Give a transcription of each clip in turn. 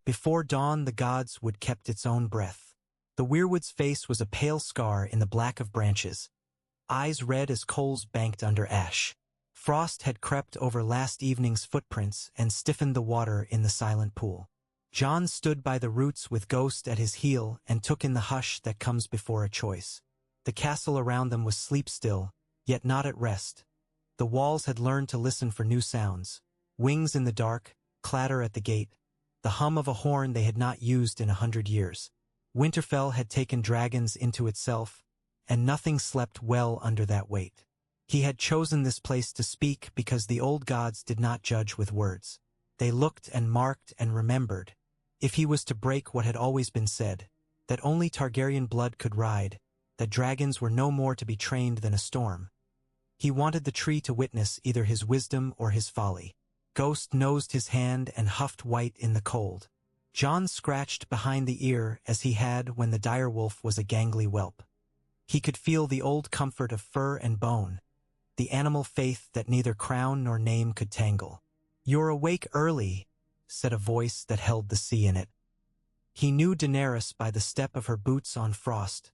Before dawn the gods would kept its own breath. The weirwood's face was a pale scar in the black of branches, eyes red as coals banked under ash. Frost had crept over last evening's footprints and stiffened the water in the silent pool. Jon stood by the roots with Ghost at his heel and took in the hush that comes before a choice. The castle around them was sleep-still, yet not at rest. The walls had learned to listen for new sounds. Wings in the dark, clatter at the gate, the hum of a horn they had not used in 100 years. Winterfell had taken dragons into itself, and nothing slept well under that weight. He had chosen this place to speak because the old gods did not judge with words. They looked and marked and remembered. If he was to break what had always been said, that only Targaryen blood could ride, that dragons were no more to be trained than a storm. He wanted the tree to witness either his wisdom or his folly. Ghost nosed his hand and huffed white in the cold. Jon scratched behind the ear as he had when the direwolf was a gangly whelp. He could feel the old comfort of fur and bone, the animal faith that neither crown nor name could tangle. "You're awake early," said a voice that held the sea in it. He knew Daenerys by the step of her boots on frost,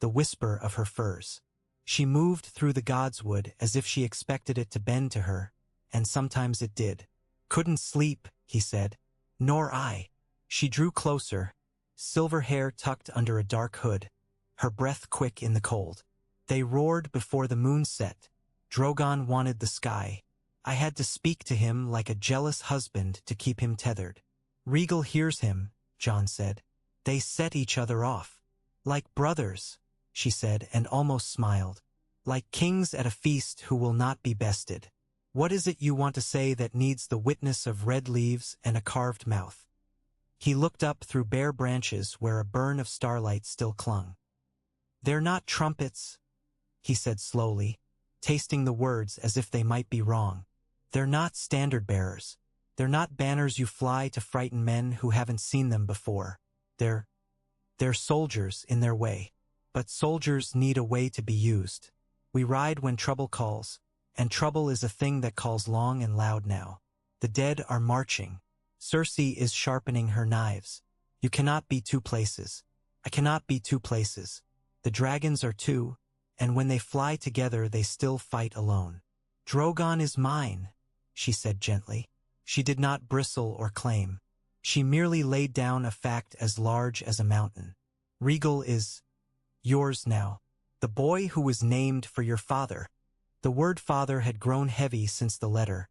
the whisper of her furs. She moved through the godswood as if she expected it to bend to her, and sometimes it did. "Couldn't sleep," he said. "Nor I." She drew closer, silver hair tucked under a dark hood, her breath quick in the cold. They roared before the moon set. Drogon wanted the sky. I had to speak to him like a jealous husband to keep him tethered. "Rhaegal hears him," Jon said. "They set each other off. Like brothers," she said and almost smiled. "Like kings at a feast who will not be bested. What is it you want to say that needs the witness of red leaves and a carved mouth?" He looked up through bare branches where a burn of starlight still clung. "They're not trumpets," he said slowly, tasting the words as if they might be wrong. "They're not standard-bearers. They're not banners you fly to frighten men who haven't seen them before. They're soldiers in their way. But soldiers need a way to be used. We ride when trouble calls, and trouble is a thing that calls long and loud now. The dead are marching. Cersei is sharpening her knives. You cannot be two places. I cannot be two places. The dragons are two, and when they fly together they still fight alone. Drogon is mine," she said gently. She did not bristle or claim. She merely laid down a fact as large as a mountain. "Rhaegal is yours now. The boy who was named for your father." The word father had grown heavy since the letter,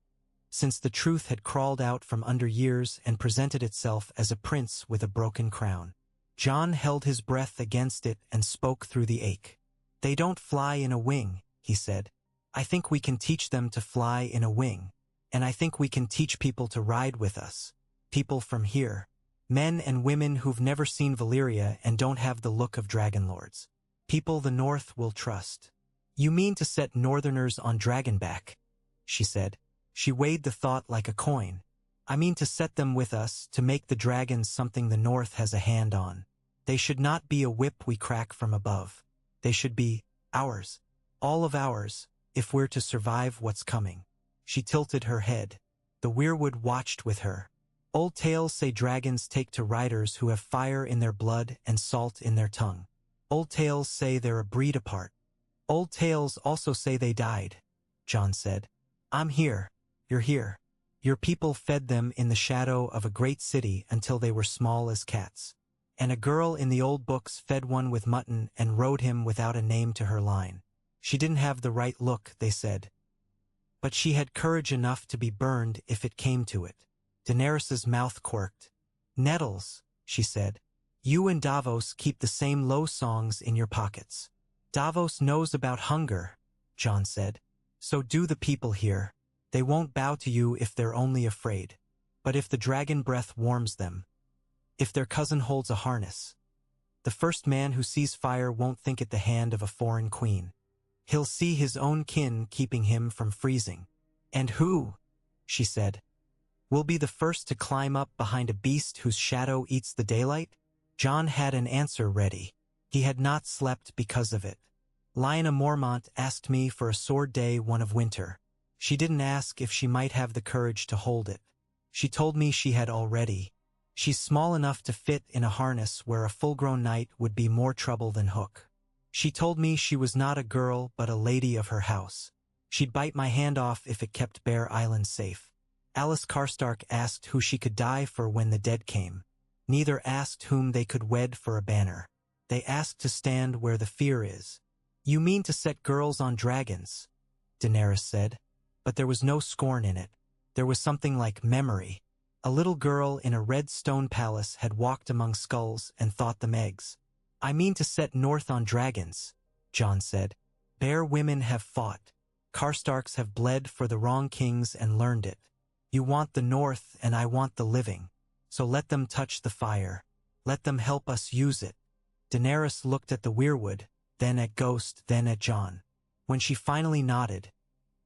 since the truth had crawled out from under years and presented itself as a prince with a broken crown. Jon held his breath against it and spoke through the ache. "They don't fly in a wing," he said. "I think we can teach them to fly in a wing. And I think we can teach people to ride with us. People from here. Men and women who've never seen Valyria and don't have the look of dragonlords. People the North will trust." "You mean to set Northerners on dragonback?" she said. She weighed the thought like a coin. "I mean to set them with us, to make the dragons something the North has a hand on. They should not be a whip we crack from above. They should be ours. All of ours, if we're to survive what's coming." She tilted her head. The weirwood watched with her. "Old tales say dragons take to riders who have fire in their blood and salt in their tongue. Old tales say they're a breed apart. Old tales also say they died," Jon said. "I'm here. You're here. Your people fed them in the shadow of a great city until they were small as cats. And a girl in the old books fed one with mutton and rode him without a name to her line. She didn't have the right look, they said. But she had courage enough to be burned if it came to it." Daenerys's mouth quirked. "Nettles," she said. "You and Davos keep the same low songs in your pockets." "Davos knows about hunger," Jon said. "So do the people here. They won't bow to you if they're only afraid. But if the dragon breath warms them, if their cousin holds a harness, the first man who sees fire won't think it the hand of a foreign queen. He'll see his own kin keeping him from freezing." "And who," she said, "will be the first to climb up behind a beast whose shadow eats the daylight?" Jon had an answer ready. He had not slept because of it. "Lyanna Mormont asked me for a sword day one of winter. She didn't ask if she might have the courage to hold it. She told me she had already. She's small enough to fit in a harness where a full-grown knight would be more trouble than Hook. She told me she was not a girl but a lady of her house. She'd bite my hand off if it kept Bear Island safe. Alice Karstark asked who she could die for when the dead came. Neither asked whom they could wed for a banner. They asked to stand where the fear is. You mean to set girls on dragons, Daenerys said. But there was no scorn in it. There was something like memory. A little girl in a red stone palace had walked among skulls and thought them eggs. I mean to set North on dragons, Jon said. Bear women have fought. Karstarks have bled for the wrong kings and learned it. You want the North and I want the living. So let them touch the fire. Let them help us use it. Daenerys looked at the weirwood, then at Ghost, then at Jon. When she finally nodded,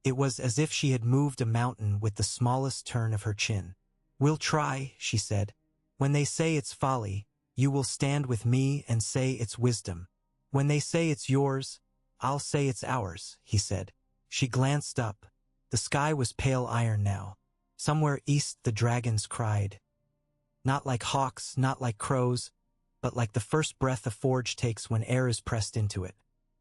it was as if she had moved a mountain with the smallest turn of her chin. We'll try, she said. When they say it's folly, you will stand with me and say it's wisdom. When they say it's yours, I'll say it's ours, he said. She glanced up. The sky was pale iron now. Somewhere east the dragons cried. Not like hawks, not like crows, but like the first breath a forge takes when air is pressed into it.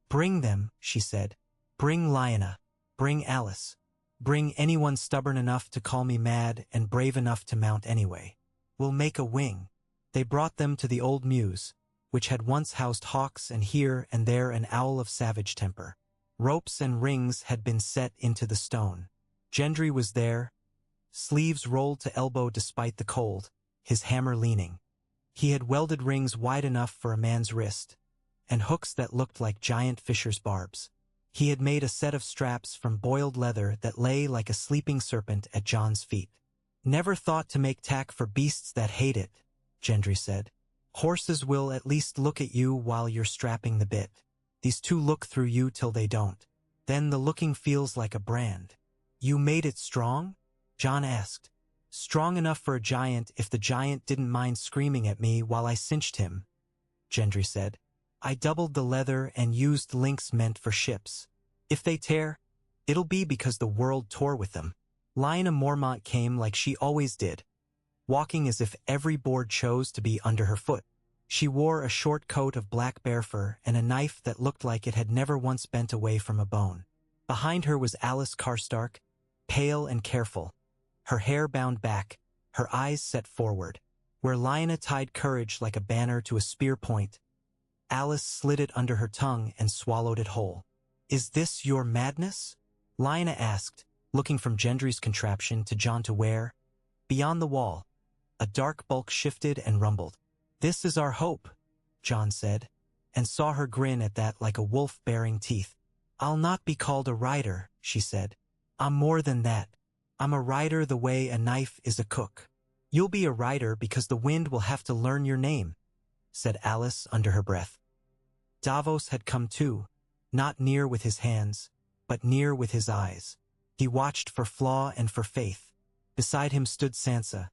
Bring them, she said. Bring Lyanna. Bring Alice. Bring anyone stubborn enough to call me mad and brave enough to mount anyway. We'll make a wing. They brought them to the old mews, which had once housed hawks and here and there an owl of savage temper. Ropes and rings had been set into the stone. Gendry was there, sleeves rolled to elbow despite the cold, his hammer leaning. He had welded rings wide enough for a man's wrist, and hooks that looked like giant fisher's barbs. He had made a set of straps from boiled leather that lay like a sleeping serpent at Jon's feet. Never thought to make tack for beasts that hate it, Gendry said. Horses will at least look at you while you're strapping the bit. These two look through you till they don't. Then the looking feels like a brand. You made it strong? Jon asked. Strong enough for a giant if the giant didn't mind screaming at me while I cinched him, Gendry said. I doubled the leather and used links meant for ships. If they tear, it'll be because the world tore with them. Lyanna Mormont came like she always did, walking as if every board chose to be under her foot. She wore a short coat of black bear fur and a knife that looked like it had never once bent away from a bone. Behind her was Alice Karstark, pale and careful, her hair bound back, her eyes set forward. Where Lyanna tied courage like a banner to a spear point, Alice slid it under her tongue and swallowed it whole. Is this your madness? Lyanna asked, looking from Gendry's contraption to Jon to where, beyond the wall, a dark bulk shifted and rumbled. This is our hope, Jon said, and saw her grin at that like a wolf baring teeth. I'll not be called a rider, she said. I'm more than that. I'm a rider the way a knife is a cook. You'll be a rider because the wind will have to learn your name, said Alice under her breath. Davos had come too, not near with his hands, but near with his eyes. He watched for flaw and for faith. Beside him stood Sansa,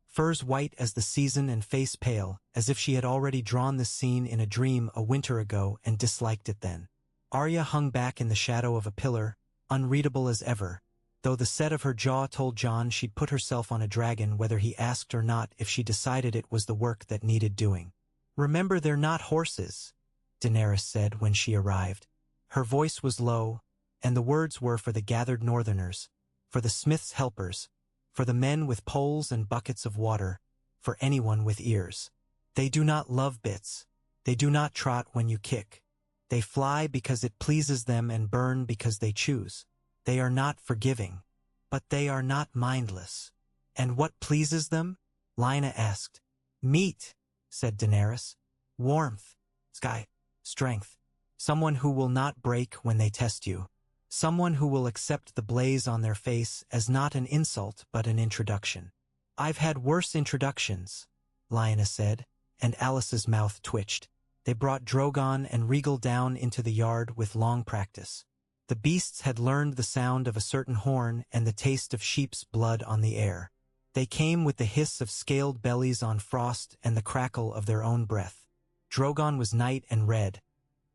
furs white as the season and face pale, as if she had already drawn this scene in a dream a winter ago and disliked it then. Arya hung back in the shadow of a pillar, unreadable as ever, though the set of her jaw told Jon she'd put herself on a dragon whether he asked or not if she decided it was the work that needed doing. Remember, they're not horses, Daenerys said when she arrived. Her voice was low, and the words were for the gathered northerners, for the smith's helpers, for the men with poles and buckets of water, for anyone with ears. They do not love bits. They do not trot when you kick. They fly because it pleases them and burn because they choose. They are not forgiving, but they are not mindless. And what pleases them? Lyanna asked. Meat, said Daenerys. Warmth, sky, strength. Someone who will not break when they test you. Someone who will accept the blaze on their face as not an insult but an introduction. I've had worse introductions, Lyanna said, and Alice's mouth twitched. They brought Drogon and Rhaegal down into the yard with long practice. The beasts had learned the sound of a certain horn and the taste of sheep's blood on the air. They came with the hiss of scaled bellies on frost and the crackle of their own breath. Drogon was night and red,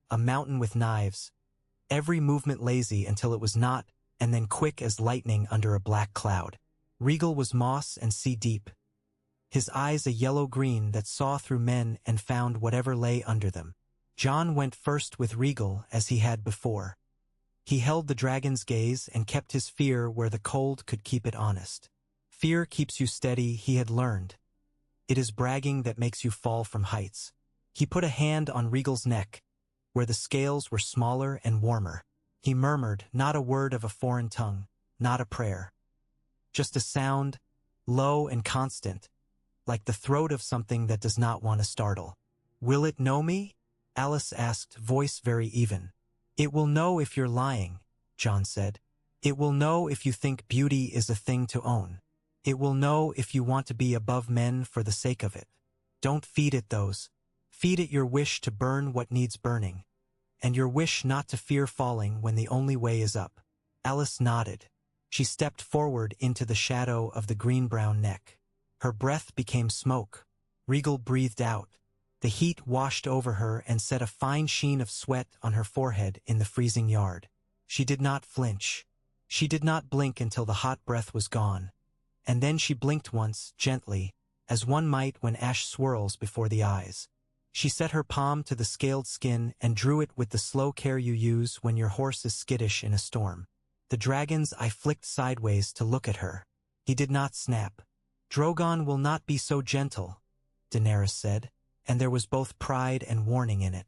a mountain with knives, every movement lazy until it was not, and then quick as lightning under a black cloud. Rhaegal was moss and sea-deep, his eyes a yellow-green that saw through men and found whatever lay under them. Jon went first with Rhaegal as he had before. He held the dragon's gaze and kept his fear where the cold could keep it honest. Fear keeps you steady, he had learned. It is bragging that makes you fall from heights. He put a hand on Rhaegal's neck, where the scales were smaller and warmer. He murmured, not a word of a foreign tongue, not a prayer. Just a sound, low and constant, like the throat of something that does not want to startle. "Will it know me?" Alice asked, voice very even. "It will know if you're lying," Jon said. "It will know if you think beauty is a thing to own. It will know if you want to be above men for the sake of it. Don't feed it those. Feed it your wish to burn what needs burning, and your wish not to fear falling when the only way is up." Alice nodded. She stepped forward into the shadow of the green-brown neck. Her breath became smoke. Rhaegal breathed out. The heat washed over her and set a fine sheen of sweat on her forehead in the freezing yard. She did not flinch. She did not blink until the hot breath was gone. And then she blinked once, gently, as one might when ash swirls before the eyes. She set her palm to the scaled skin and drew it with the slow care you use when your horse is skittish in a storm. The dragon's eye flicked sideways to look at her. He did not snap. "Drogon will not be so gentle," Daenerys said, and there was both pride and warning in it.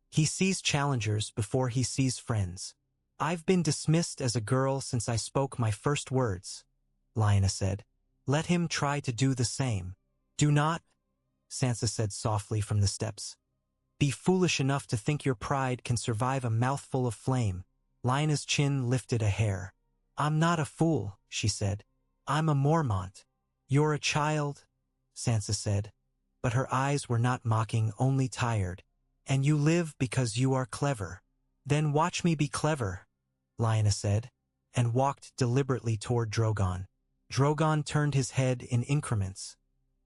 "He sees challengers before he sees friends. I've been dismissed as a girl since I spoke my first words," Lyanna said. "Let him try to do the same." "Do not," Sansa said softly from the steps. "Be foolish enough to think your pride can survive a mouthful of flame." Lyanna's chin lifted a hair. "I'm not a fool," she said. "I'm a Mormont." "You're a child," Sansa said, but her eyes were not mocking, only tired. "And you live because you are clever." "Then watch me be clever," Lyanna said, and walked deliberately toward Drogon. Drogon turned his head in increments,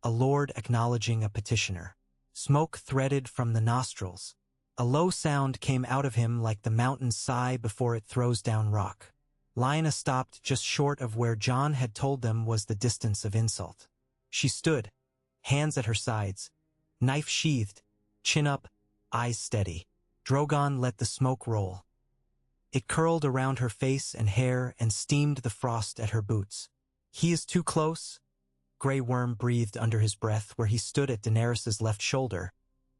a lord acknowledging a petitioner. Smoke threaded from the nostrils. A low sound came out of him like the mountain's sigh before it throws down rock. Lyanna stopped just short of where Jon had told them was the distance of insult. She stood, hands at her sides, knife sheathed, chin up, eyes steady. Drogon let the smoke roll. It curled around her face and hair and steamed the frost at her boots. "He is too close," Grey Worm breathed under his breath where he stood at Daenerys' left shoulder.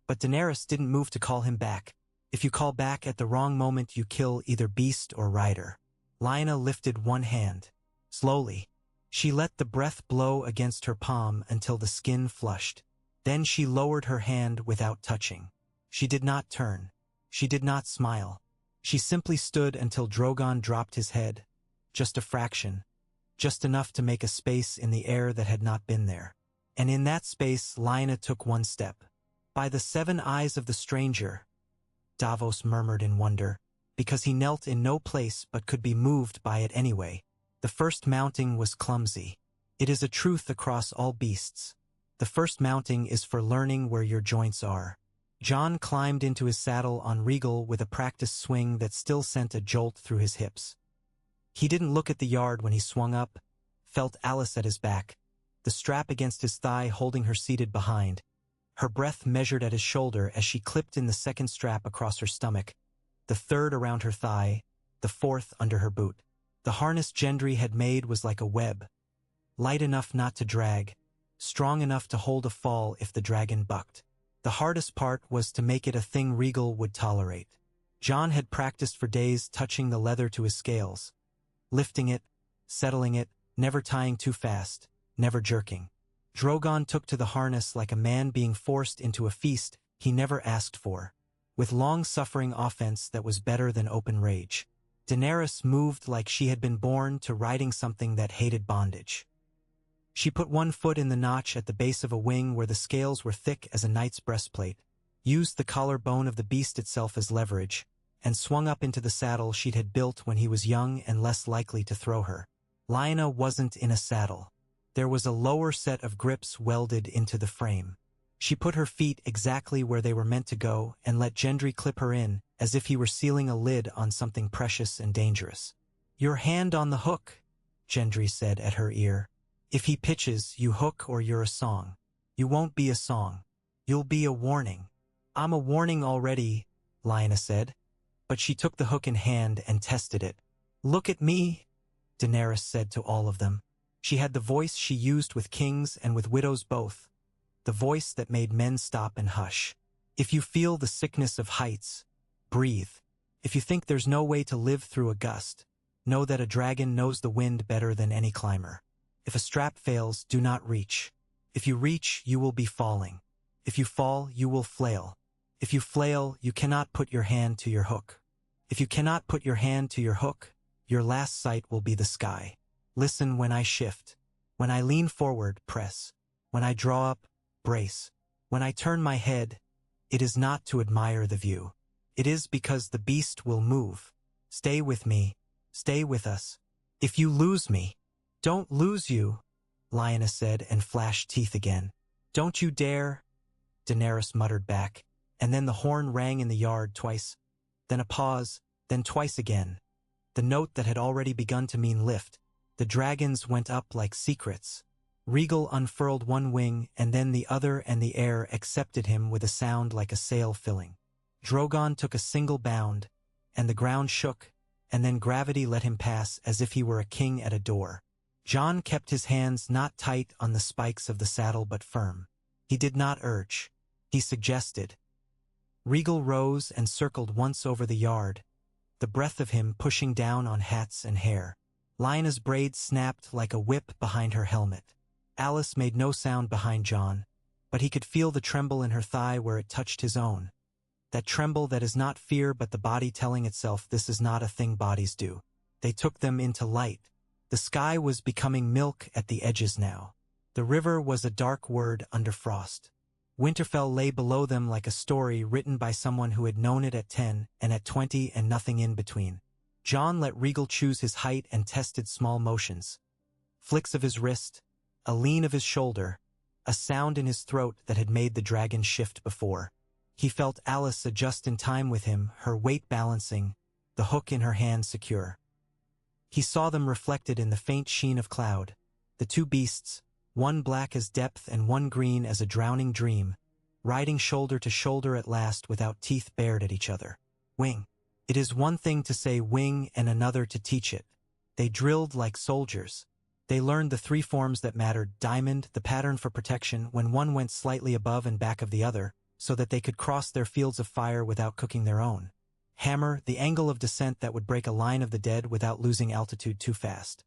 But Daenerys didn't move to call him back. "If you call back at the wrong moment, you kill either beast or rider." Lyanna lifted one hand. Slowly, she let the breath blow against her palm until the skin flushed. Then she lowered her hand without touching. She did not turn. She did not smile. She simply stood until Drogon dropped his head. Just a fraction. Just enough to make a space in the air that had not been there. And in that space, Lyanna took one step. "By the 7 eyes of the stranger," Davos murmured in wonder, because he knelt in no place but could be moved by it anyway. The first mounting was clumsy. It is a truth across all beasts. The first mounting is for learning where your joints are. Jon climbed into his saddle on Rhaegal with a practiced swing that still sent a jolt through his hips. He didn't look at the yard when he swung up, felt Alice at his back, the strap against his thigh holding her seated behind. Her breath measured at his shoulder as she clipped in the second strap across her stomach, the third around her thigh, the fourth under her boot. The harness Gendry had made was like a web, light enough not to drag, strong enough to hold a fall if the dragon bucked. The hardest part was to make it a thing Rhaegal would tolerate. Jon had practiced for days touching the leather to his scales, lifting it, settling it, never tying too fast, never jerking. Drogon took to the harness like a man being forced into a feast he never asked for, with long-suffering offense that was better than open rage. Daenerys moved like she had been born to riding something that hated bondage. She put one foot in the notch at the base of a wing where the scales were thick as a knight's breastplate, used the collarbone of the beast itself as leverage, and swung up into the saddle she'd had built when he was young and less likely to throw her. Lyanna wasn't in a saddle. There was a lower set of grips welded into the frame. She put her feet exactly where they were meant to go and let Gendry clip her in, as if he were sealing a lid on something precious and dangerous. "Your hand on the hook," Gendry said at her ear. If he pitches, you hook or you're a song. You won't be a song. You'll be a warning. I'm a warning already, Lyanna said. But she took the hook in hand and tested it. Look at me, Daenerys said to all of them. She had the voice she used with kings and with widows both. The voice that made men stop and hush. If you feel the sickness of heights, breathe. If you think there's no way to live through a gust, know that a dragon knows the wind better than any climber. If a strap fails, do not reach. If you reach, you will be falling. If you fall, you will flail. If you flail, you cannot put your hand to your hook. If you cannot put your hand to your hook, your last sight will be the sky. Listen when I shift. When I lean forward, press. When I draw up, brace. When I turn my head, it is not to admire the view. It is because the beast will move. Stay with me. Stay with us. If you lose me, don't lose you, Lyanna said and flashed teeth again. Don't you dare, Daenerys muttered back, and then the horn rang in the yard twice. Then a pause, then twice again. The note that had already begun to mean lift. The dragons went up like secrets. Rhaegal unfurled one wing, and then the other, and the air accepted him with a sound like a sail filling. Drogon took a single bound, and the ground shook, and then gravity let him pass as if he were a king at a door. Jon kept his hands not tight on the spikes of the saddle but firm. He did not urge. He suggested. Rhaegal rose and circled once over the yard, the breath of him pushing down on hats and hair. Lyanna's braids snapped like a whip behind her helmet. Alice made no sound behind Jon, but he could feel the tremble in her thigh where it touched his own. That tremble that is not fear but the body telling itself this is not a thing bodies do. They took them into light. The sky was becoming milk at the edges now. The river was a dark word under frost. Winterfell lay below them like a story written by someone who had known it at 10 and at 20 and nothing in between. Jon let Rhaegal choose his height and tested small motions. Flicks of his wrist, a lean of his shoulder, a sound in his throat that had made the dragon shift before. He felt Alice adjust in time with him, her weight balancing, the hook in her hand secure. He saw them reflected in the faint sheen of cloud, the two beasts, one black as depth and one green as a drowning dream, riding shoulder to shoulder at last without teeth bared at each other. Wing. It is one thing to say wing and another to teach it. They drilled like soldiers. They learned the three forms that mattered: diamond, the pattern for protection when one went slightly above and back of the other, so that they could cross their fields of fire without cooking their own. Hammer, the angle of descent that would break a line of the dead without losing altitude too fast.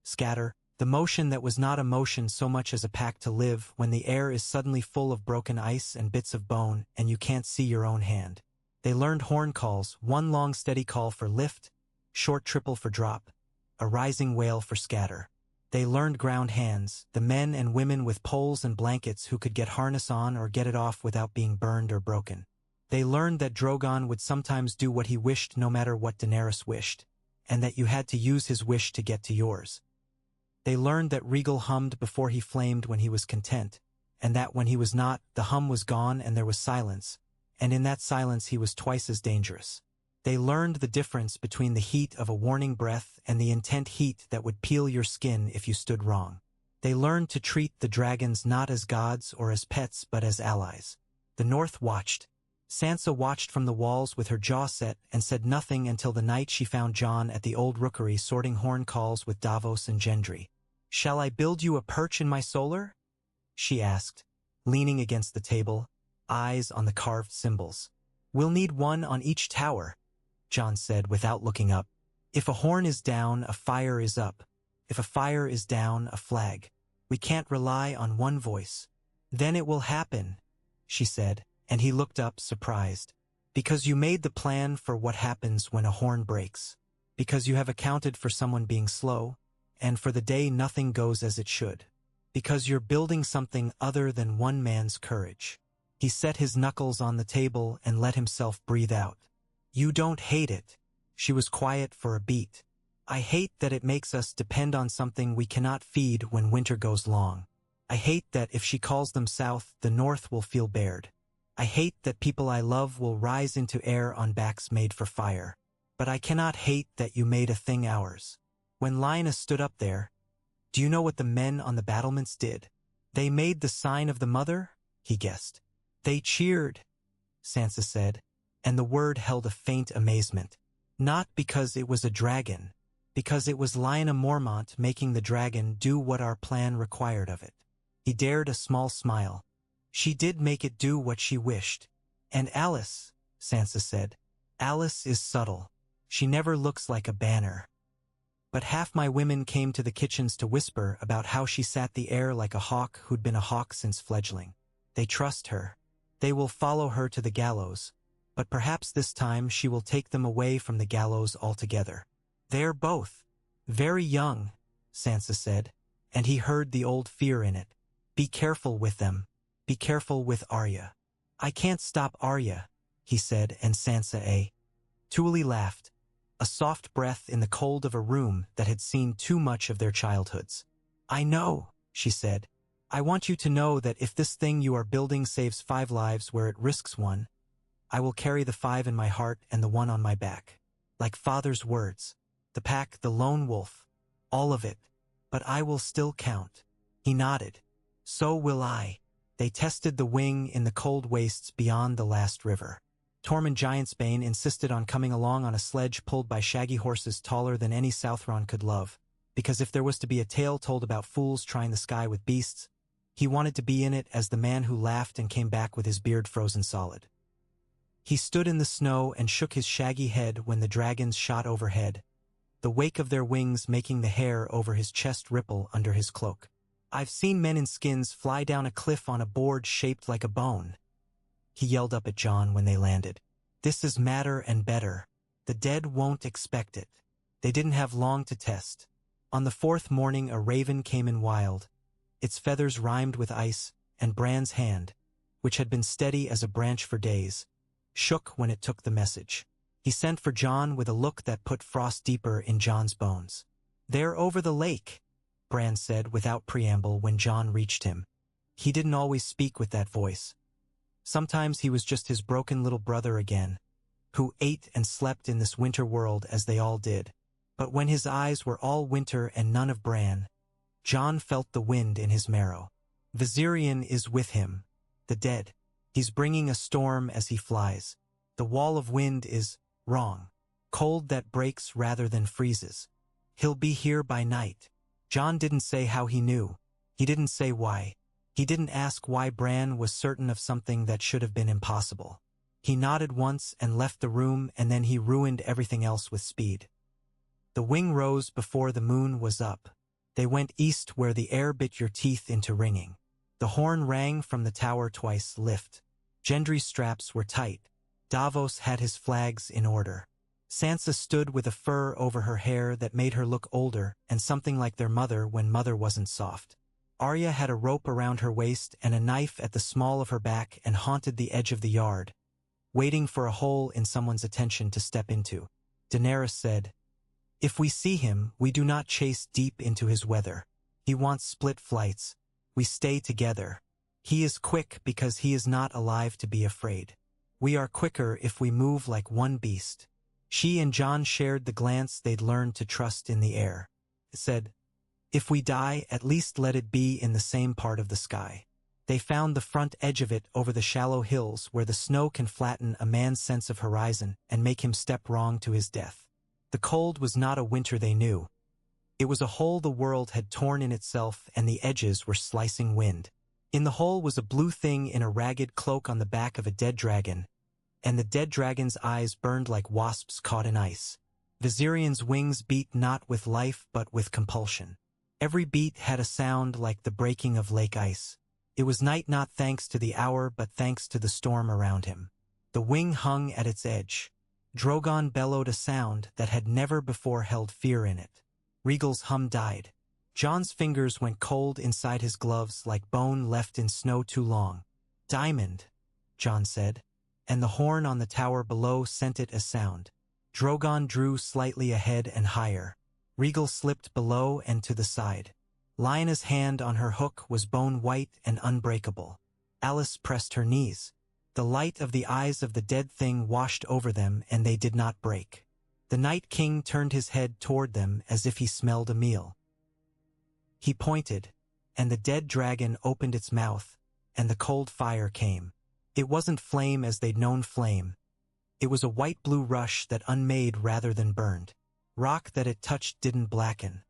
Scatter, the motion that was not a motion so much as a pact to live when the air is suddenly full of broken ice and bits of bone and you can't see your own hand. They learned horn calls, one long steady call for lift, short triple for drop, a rising wail for scatter. They learned ground hands, the men and women with poles and blankets who could get harness on or get it off without being burned or broken. They learned that Drogon would sometimes do what he wished no matter what Daenerys wished, and that you had to use his wish to get to yours. They learned that Rhaegal hummed before he flamed when he was content, and that when he was not, the hum was gone and there was silence, and in that silence he was twice as dangerous. They learned the difference between the heat of a warning breath and the intent heat that would peel your skin if you stood wrong. They learned to treat the dragons not as gods or as pets but as allies. The North watched. Sansa watched from the walls with her jaw set and said nothing until the night she found Jon at the old rookery sorting horn calls with Davos and Gendry. "Shall I build you a perch in my solar?" she asked, leaning against the table, eyes on the carved symbols. "We'll need one on each tower," Jon said without looking up. "If a horn is down, a fire is up. If a fire is down, a flag. We can't rely on one voice." "Then it will happen," she said, and he looked up, surprised. "Because you made the plan for what happens when a horn breaks. Because you have accounted for someone being slow, and for the day nothing goes as it should. Because you're building something other than one man's courage." He set his knuckles on the table and let himself breathe out. "You don't hate it." She was quiet for a beat. "I hate that it makes us depend on something we cannot feed when winter goes long. I hate that if she calls them south, the north will feel bared. I hate that people I love will rise into air on backs made for fire. But I cannot hate that you made a thing ours." When Lyanna stood up there, Do you know what the men on the battlements did? They made the sign of the mother, he guessed. They cheered, Sansa said, and the word held a faint amazement. Not because it was a dragon, because it was Lyanna Mormont making the dragon do what our plan required of it. He dared a small smile. She did make it do what she wished. And Alice, Sansa said. Alice is subtle. She never looks like a banner. But half my women came to the kitchens to whisper about how she sat the air like a hawk who'd been a hawk since fledgling. They trust her. They will follow her to the gallows. But perhaps this time she will take them away from the gallows altogether. They're both very young, Sansa said, and he heard the old fear in it. Be careful with them. Be careful with Arya. I can't stop Arya, he said, and Sansa Tully laughed, a soft breath in the cold of a room that had seen too much of their childhoods. I know, she said. I want you to know that if this thing you are building saves 5 lives where it risks 1, I will carry the 5 in my heart and the 1 on my back. Like father's words. The pack, the lone wolf. All of it. But I will still count. He nodded. So will I. They tested the wing in the cold wastes beyond the last river. Tormund Giantsbane insisted on coming along on a sledge pulled by shaggy horses taller than any Southron could love, because if there was to be a tale told about fools trying the sky with beasts, he wanted to be in it as the man who laughed and came back with his beard frozen solid. He stood in the snow and shook his shaggy head when the dragons shot overhead, the wake of their wings making the hair over his chest ripple under his cloak. I've seen men in skins fly down a cliff on a board shaped like a bone. He yelled up at Jon when they landed. This is madder and better. The dead won't expect it. They didn't have long to test. On the 4th morning a raven came in wild. Its feathers rhymed with ice, and Bran's hand, which had been steady as a branch for days, shook when it took the message. He sent for Jon with a look that put frost deeper in Jon's bones. They're over the lake, Bran said without preamble when Jon reached him. He didn't always speak with that voice. Sometimes he was just his broken little brother again, who ate and slept in this winter world as they all did. But when his eyes were all winter and none of Bran, Jon felt the wind in his marrow. Viserion is with him, the dead. He's bringing a storm as he flies. The wall of wind is wrong, cold that breaks rather than freezes. He'll be here by night. Jon didn't say how he knew. He didn't say why. He didn't ask why Bran was certain of something that should have been impossible. He nodded once and left the room, and then he ruined everything else with speed. The wing rose before the moon was up. They went east where the air bit your teeth into ringing. The horn rang from the tower twice lift. Gendry's straps were tight. Davos had his flags in order. Sansa stood with a fur over her hair that made her look older and something like their mother when mother wasn't soft. Arya had a rope around her waist and a knife at the small of her back and haunted the edge of the yard, waiting for a hole in someone's attention to step into. Daenerys said, "If we see him, we do not chase deep into his weather. He wants split flights. We stay together. He is quick because he is not alive to be afraid. We are quicker if we move like one beast." She and Jon shared the glance they'd learned to trust in the air. It said, "If we die, at least let it be in the same part of the sky." They found the front edge of it over the shallow hills where the snow can flatten a man's sense of horizon and make him step wrong to his death. The cold was not a winter they knew. It was a hole the world had torn in itself, and the edges were slicing wind. In the hole was a blue thing in a ragged cloak on the back of a dead dragon, and the dead dragon's eyes burned like wasps caught in ice. Viserion's wings beat not with life but with compulsion. Every beat had a sound like the breaking of lake ice. It was night not thanks to the hour but thanks to the storm around him. The wing hung at its edge. Drogon bellowed a sound that had never before held fear in it. Rhaegal's hum died. Jon's fingers went cold inside his gloves like bone left in snow too long. "Diamond," Jon said, and the horn on the tower below sent it a sound. Drogon drew slightly ahead and higher. Rhaegal slipped below and to the side. Lyanna's hand on her hook was bone white and unbreakable. Alice pressed her knees. The light of the eyes of the dead thing washed over them, and they did not break. The Night King turned his head toward them as if he smelled a meal. He pointed, and the dead dragon opened its mouth, and the cold fire came. It wasn't flame as they'd known flame. It was a white-blue rush that unmade rather than burned. Rock that it touched didn't blacken.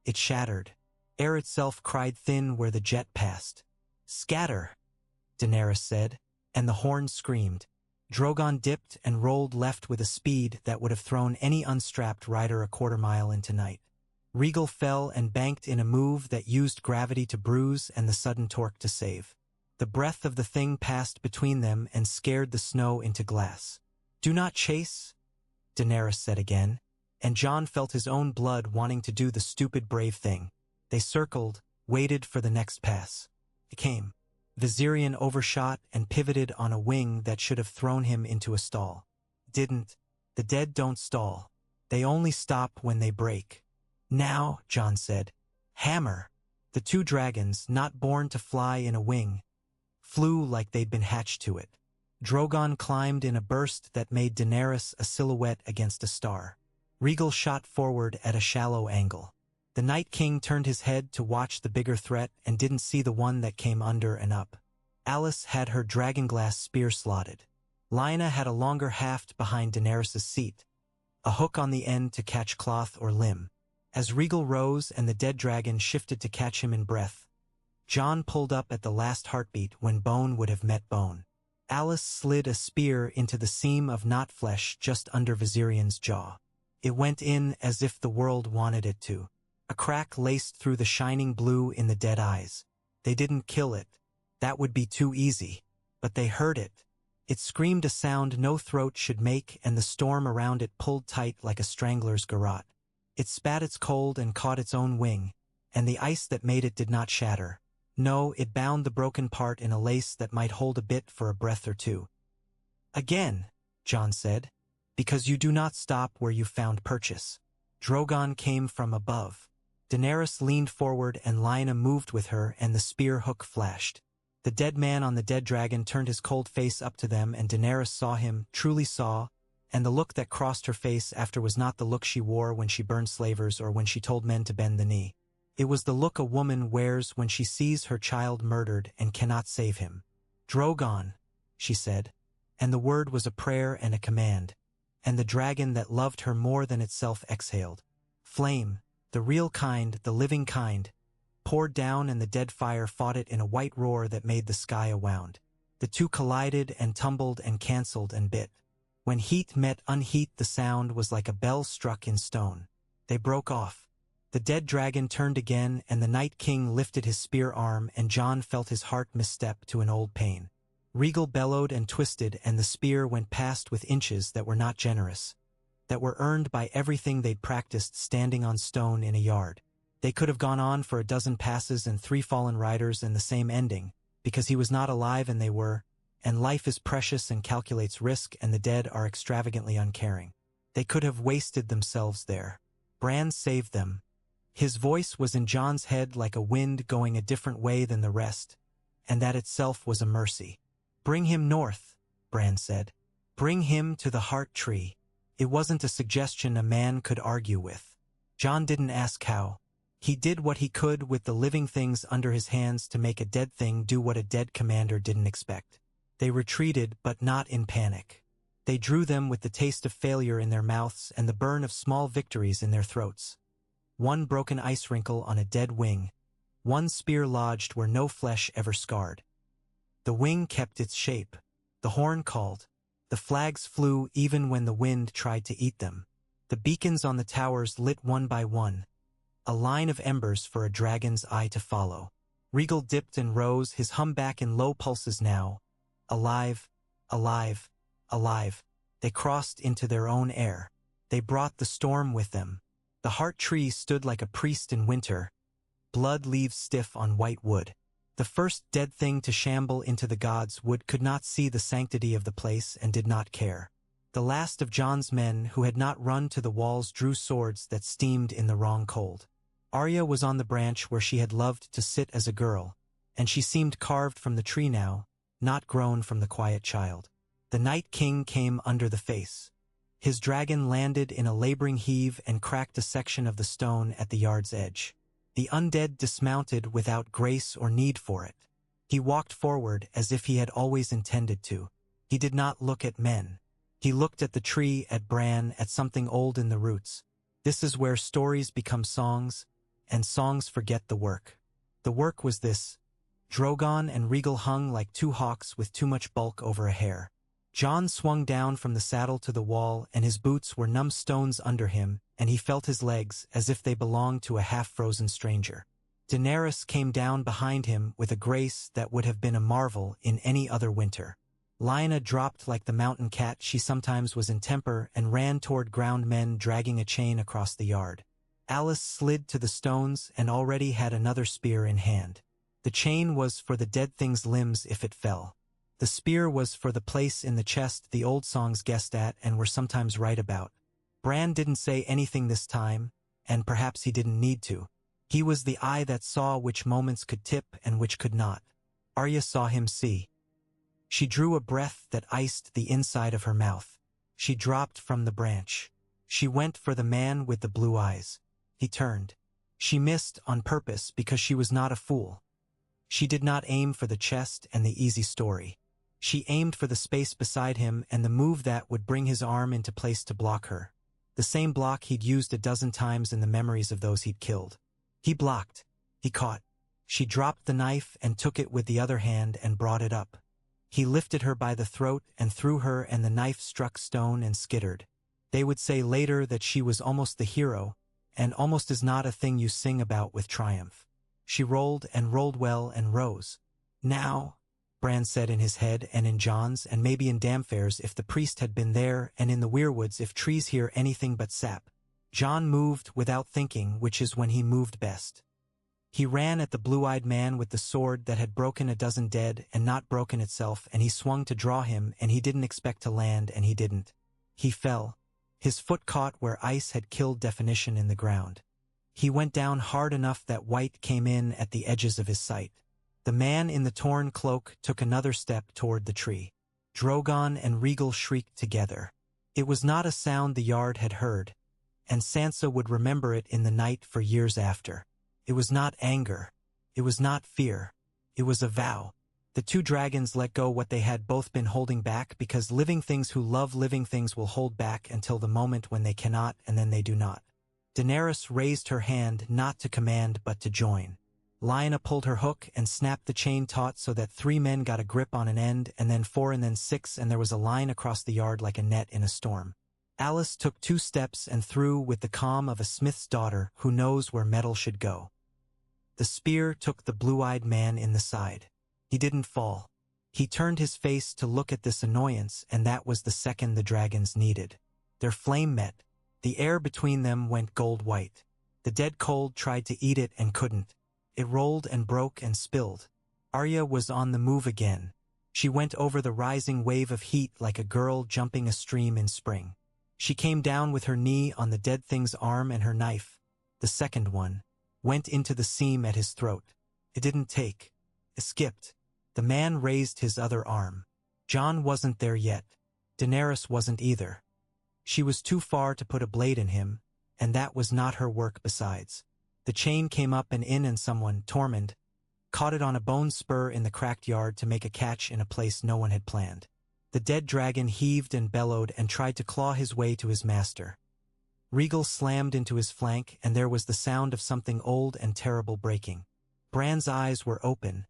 It shattered. Air itself cried thin where the jet passed. "Scatter," Daenerys said, and the horn screamed. Drogon dipped and rolled left with a speed that would have thrown any unstrapped rider a quarter-mile into night. Rhaegal fell and banked in a move that used gravity to bruise and the sudden torque to save. The breath of the thing passed between them and scared the snow into glass. "Do not chase," Daenerys said again, and Jon felt his own blood wanting to do the stupid brave thing. They circled, waited for the next pass. It came. Viserion overshot and pivoted on a wing that should have thrown him into a stall. Didn't. The dead don't stall. They only stop when they break. "Now," Jon said. "Hammer." The two dragons, not born to fly in a wing, flew like they'd been hatched to it. Drogon climbed in a burst that made Daenerys a silhouette against a star. Rhaegal shot forward at a shallow angle. The Night King turned his head to watch the bigger threat and didn't see the one that came under and up. Alice had her dragonglass spear slotted. Lyanna had a longer haft behind Daenerys' seat, a hook on the end to catch cloth or limb. As Rhaegal rose and the dead dragon shifted to catch him in breath, Jon pulled up at the last heartbeat when bone would have met bone. Alice slid a spear into the seam of knot flesh just under Viserion's jaw. It went in as if the world wanted it to. A crack laced through the shining blue in the dead eyes. They didn't kill it. That would be too easy. But they heard it. It screamed a sound no throat should make, and the storm around it pulled tight like a strangler's garrote. It spat its cold and caught its own wing, and the ice that made it did not shatter. No, it bound the broken part in a lace that might hold a bit for a breath or two. "Again," Jon said, "because you do not stop where you found purchase." Drogon came from above. Daenerys leaned forward and Lyanna moved with her, and the spear hook flashed. The dead man on the dead dragon turned his cold face up to them, and Daenerys saw him, truly saw, and the look that crossed her face after was not the look she wore when she burned slavers or when she told men to bend the knee. It was the look a woman wears when she sees her child murdered and cannot save him. "Drogon," she said, and the word was a prayer and a command, and the dragon that loved her more than itself exhaled. Flame, the real kind, the living kind, poured down, and the dead fire fought it in a white roar that made the sky a wound. The two collided and tumbled and cancelled and bit. When heat met unheat, the sound was like a bell struck in stone. They broke off. The dead dragon turned again, and the Night King lifted his spear arm, and Jon felt his heart misstep to an old pain. Rhaegal bellowed and twisted, and the spear went past with inches that were not generous, that were earned by everything they'd practiced standing on stone in a yard. They could have gone on for a dozen passes and 3 fallen riders and the same ending, because he was not alive and they were, and life is precious and calculates risk, and the dead are extravagantly uncaring. They could have wasted themselves there. Bran saved them. His voice was in Jon's head like a wind going a different way than the rest, and that itself was a mercy. "Bring him north," Bran said. "Bring him to the heart tree." It wasn't a suggestion a man could argue with. Jon didn't ask how. He did what he could with the living things under his hands to make a dead thing do what a dead commander didn't expect. They retreated, but not in panic. They drew them with the taste of failure in their mouths and the burn of small victories in their throats. One broken ice wrinkle on a dead wing. One spear lodged where no flesh ever scarred. The wing kept its shape. The horn called. The flags flew even when the wind tried to eat them. The beacons on the towers lit one by one. A line of embers for a dragon's eye to follow. Rhaegal dipped and rose, his hum back in low pulses now. Alive, alive, alive. They crossed into their own air. They brought the storm with them. The heart tree stood like a priest in winter. Blood leaves stiff on white wood. The first dead thing to shamble into the gods' wood could not see the sanctity of the place and did not care. The last of Jon's men who had not run to the walls drew swords that steamed in the wrong cold. Arya was on the branch where she had loved to sit as a girl, and she seemed carved from the tree now, not grown from the quiet child. The Night King came under the face. His dragon landed in a laboring heave and cracked a section of the stone at the yard's edge. The undead dismounted without grace or need for it. He walked forward as if he had always intended to. He did not look at men. He looked at the tree, at Bran, at something old in the roots. This is where stories become songs, and songs forget the work. The work was this. Drogon and Rhaegal hung like two hawks with too much bulk over a hair. Jon swung down from the saddle to the wall, and his boots were numb stones under him, and he felt his legs as if they belonged to a half-frozen stranger. Daenerys came down behind him with a grace that would have been a marvel in any other winter. Lyanna dropped like the mountain cat she sometimes was in temper and ran toward ground men dragging a chain across the yard. Alice slid to the stones and already had another spear in hand. The chain was for the dead thing's limbs if it fell. The spear was for the place in the chest the old songs guessed at and were sometimes right about. Bran didn't say anything this time, and perhaps he didn't need to. He was the eye that saw which moments could tip and which could not. Arya saw him see. She drew a breath that iced the inside of her mouth. She dropped from the branch. She went for the man with the blue eyes. He turned. She missed on purpose because she was not a fool. She did not aim for the chest and the easy story. She aimed for the space beside him and the move that would bring his arm into place to block her. The same block he'd used a dozen times in the memories of those he'd killed. He blocked. He caught. She dropped the knife and took it with the other hand and brought it up. He lifted her by the throat and threw her, and the knife struck stone and skittered. They would say later that she was almost the hero, and almost is not a thing you sing about with triumph. She rolled and rolled well and rose. Now, Bran said in his head and in Jon's, and maybe in Damfair's if the priest had been there, and in the weirwoods if trees hear anything but sap. Jon moved without thinking, which is when he moved best. He ran at the blue-eyed man with the sword that had broken a dozen dead and not broken itself, and he swung to draw him, and he didn't expect to land, and he didn't. He fell. His foot caught where ice had killed definition in the ground. He went down hard enough that white came in at the edges of his sight. The man in the torn cloak took another step toward the tree. Drogon and Rhaegal shrieked together. It was not a sound the yard had heard, and Sansa would remember it in the night for years after. It was not anger. It was not fear. It was a vow. The two dragons let go what they had both been holding back, because living things who love living things will hold back until the moment when they cannot, and then they do not. Daenerys raised her hand not to command but to join. Lyanna pulled her hook and snapped the chain taut so that 3 men got a grip on an end, and then 4 and then 6, and there was a line across the yard like a net in a storm. Alice took 2 steps and threw with the calm of a smith's daughter who knows where metal should go. The spear took the blue-eyed man in the side. He didn't fall. He turned his face to look at this annoyance, and that was the second the dragons needed. Their flame met. The air between them went gold-white. The dead cold tried to eat it and couldn't. It rolled and broke and spilled. Arya was on the move again. She went over the rising wave of heat like a girl jumping a stream in spring. She came down with her knee on the dead thing's arm, and her knife, the second one, went into the seam at his throat. It didn't take. It skipped. The man raised his other arm. Jon wasn't there yet. Daenerys wasn't either. She was too far to put a blade in him, and that was not her work besides. The chain came up and in, and someone, Tormund, caught it on a bone spur in the cracked yard to make a catch in a place no one had planned. The dead dragon heaved and bellowed and tried to claw his way to his master. Rhaegal slammed into his flank, and there was the sound of something old and terrible breaking. Bran's eyes were open,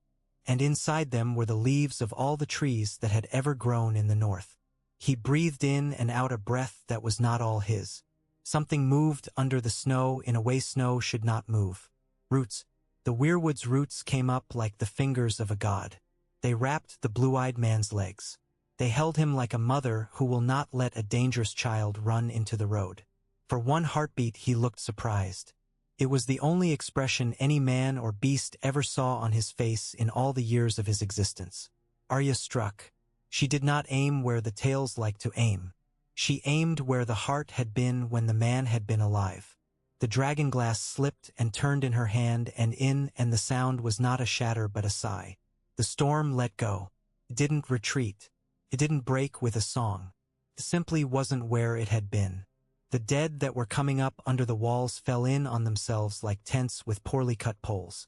and inside them were the leaves of all the trees that had ever grown in the north. He breathed in and out a breath that was not all his. Something moved under the snow in a way snow should not move. Roots. The weirwood's roots came up like the fingers of a god. They wrapped the blue-eyed man's legs. They held him like a mother who will not let a dangerous child run into the road. For one heartbeat he looked surprised. It was the only expression any man or beast ever saw on his face in all the years of his existence. Arya struck. She did not aim where the tales like to aim. She aimed where the heart had been when the man had been alive. The dragon glass slipped and turned in her hand, and the sound was not a shatter but a sigh. The storm let go. It didn't retreat. It didn't break with a song. It simply wasn't where it had been. The dead that were coming up under the walls fell in on themselves like tents with poorly cut poles.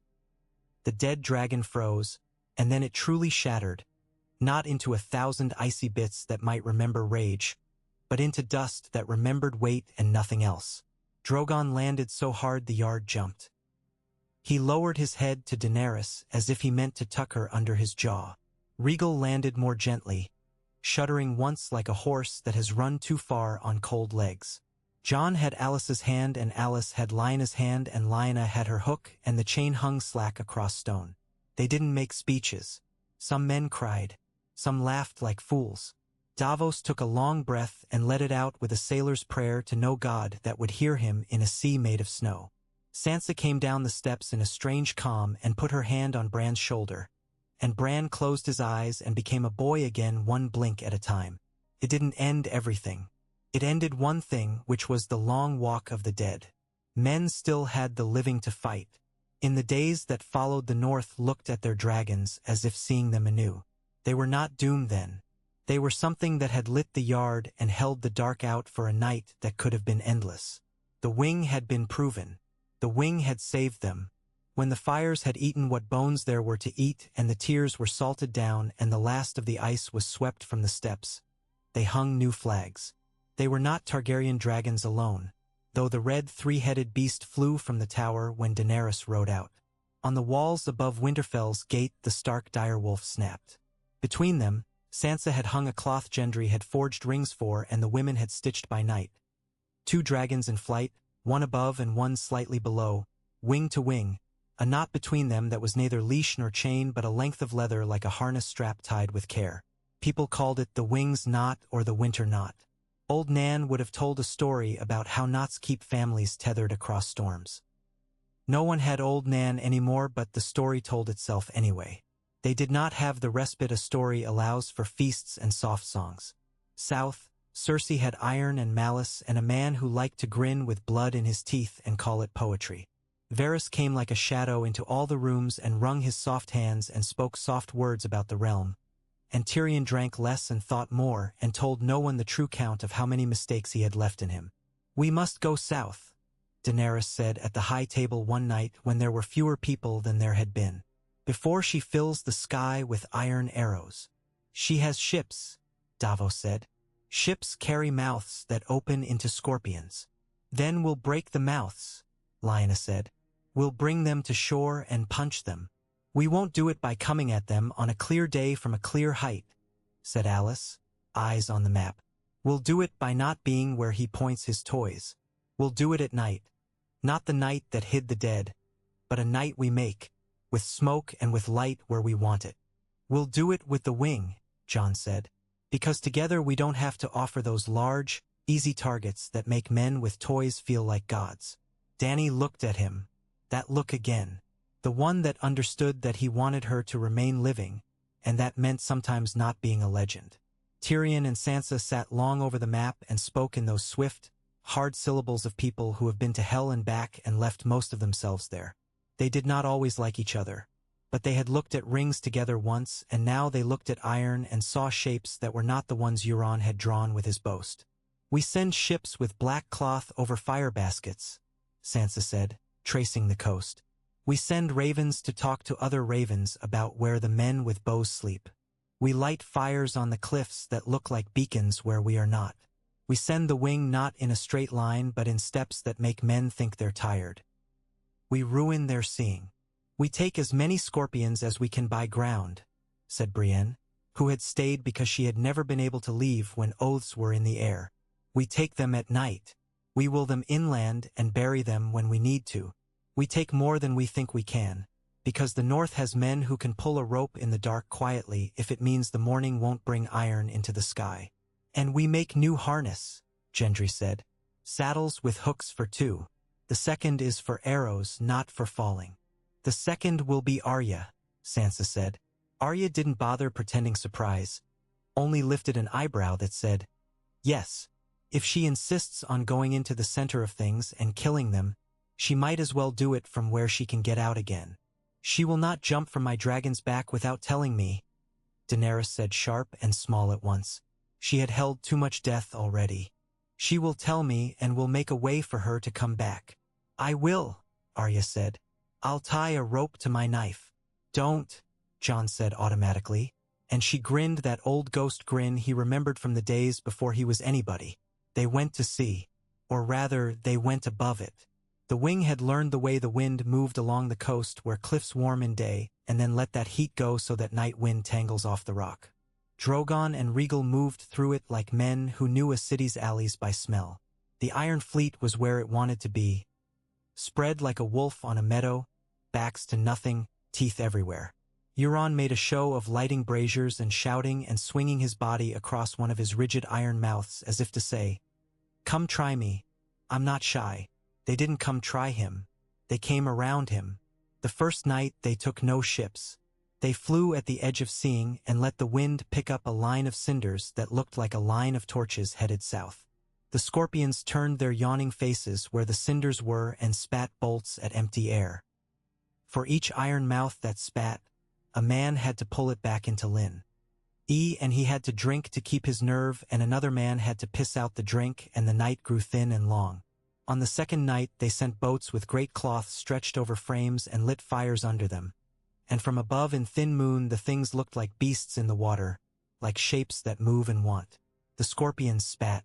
The dead dragon froze, and then it truly shattered, not into 1,000 icy bits that might remember rage, but into dust that remembered weight and nothing else. Drogon landed so hard the yard jumped. He lowered his head to Daenerys as if he meant to tuck her under his jaw. Rhaegal landed more gently, shuddering once like a horse that has run too far on cold legs. Jon had Alice's hand and Alice had Lyanna's hand and Lyanna had her hook and the chain hung slack across stone. They didn't make speeches. Some men cried. Some laughed like fools. Davos took a long breath and let it out with a sailor's prayer to no god that would hear him in a sea made of snow. Sansa came down the steps in a strange calm and put her hand on Bran's shoulder, and Bran closed his eyes and became a boy again, one blink at a time. It didn't end everything. It ended one thing, which was the long walk of the dead. Men still had the living to fight. In the days that followed, the North looked at their dragons as if seeing them anew. They were not doomed then. They were something that had lit the yard and held the dark out for a night that could have been endless. The wing had been proven. The wing had saved them. When the fires had eaten what bones there were to eat and the tears were salted down and the last of the ice was swept from the steps, they hung new flags. They were not Targaryen dragons alone, though the red three-headed beast flew from the tower when Daenerys rode out. On the walls above Winterfell's gate the stark direwolf snapped. Between them, Sansa had hung a cloth Gendry had forged rings for and the women had stitched by night. 2 dragons in flight, one above and one slightly below, wing to wing, a knot between them that was neither leash nor chain but a length of leather like a harness strap tied with care. People called it the wing's knot or the winter knot. Old Nan would have told a story about how knots keep families tethered across storms. No one had Old Nan anymore, but the story told itself anyway. They did not have the respite a story allows for feasts and soft songs. South, Cersei had iron and malice and a man who liked to grin with blood in his teeth and call it poetry. Varys came like a shadow into all the rooms and wrung his soft hands and spoke soft words about the realm. And Tyrion drank less and thought more and told no one the true count of how many mistakes he had left in him. "We must go south," Daenerys said at the high table one night when there were fewer people than there had been. "Before she fills the sky with iron arrows." "She has ships," Davos said. "Ships carry mouths that open into scorpions." "Then we'll break the mouths," Lyanna said. "We'll bring them to shore and punch them." "We won't do it by coming at them on a clear day from a clear height," said Alice, eyes on the map. "We'll do it by not being where he points his toys. We'll do it at night. Not the night that hid the dead, but a night we make, with smoke and with light where we want it." "We'll do it with the wing," Jon said, "because together we don't have to offer those large, easy targets that make men with toys feel like gods." Dany looked at him, that look again, the one that understood that he wanted her to remain living, and that meant sometimes not being a legend. Tyrion and Sansa sat long over the map and spoke in those swift, hard syllables of people who have been to hell and back and left most of themselves there. They did not always like each other, but they had looked at rings together once, and now they looked at iron and saw shapes that were not the ones Euron had drawn with his boast. "We send ships with black cloth over fire baskets," Sansa said, tracing the coast. "We send ravens to talk to other ravens about where the men with bows sleep. We light fires on the cliffs that look like beacons where we are not. We send the wing not in a straight line but in steps that make men think they're tired. We ruin their seeing. We take as many scorpions as we can by ground," said Brienne, who had stayed because she had never been able to leave when oaths were in the air. "We take them at night. We will them inland and bury them when we need to. We take more than we think we can, because the North has men who can pull a rope in the dark quietly if it means the morning won't bring iron into the sky. And we make new harness," Gendry said. "Saddles with hooks for 2. The second is for arrows, not for falling." "The second will be Arya," Sansa said. Arya didn't bother pretending surprise, only lifted an eyebrow that said, "Yes, if she insists on going into the center of things and killing them, she might as well do it from where she can get out again." "She will not jump from my dragon's back without telling me," Daenerys said, sharp and small at once. She had held too much death already. She will tell me and will make a way for her to come back. I will, Arya said. I'll tie a rope to my knife. Don't, Jon said automatically, and she grinned that old ghost grin he remembered from the days before he was anybody. They went to sea. Or rather, they went above it. The wing had learned the way the wind moved along the coast where cliffs warm in day, and then let that heat go so that night wind tangles off the rock. Drogon and Rhaegal moved through it like men who knew a city's alleys by smell. The Iron Fleet was where it wanted to be. Spread like a wolf on a meadow, backs to nothing, teeth everywhere. Euron made a show of lighting braziers and shouting and swinging his body across one of his rigid iron mouths as if to say, "Come try me. I'm not shy." They didn't come try him. They came around him. The first night they took no ships. They flew at the edge of seeing and let the wind pick up a line of cinders that looked like a line of torches headed south. The scorpions turned their yawning faces where the cinders were and spat bolts at empty air. For each iron mouth that spat, a man had to pull it back into Lynn. And he had to drink to keep his nerve, and another man had to piss out the drink, and the night grew thin and long. On the second night they sent boats with great cloths stretched over frames and lit fires under them. And from above in thin moon the things looked like beasts in the water, like shapes that move and want. The scorpions spat.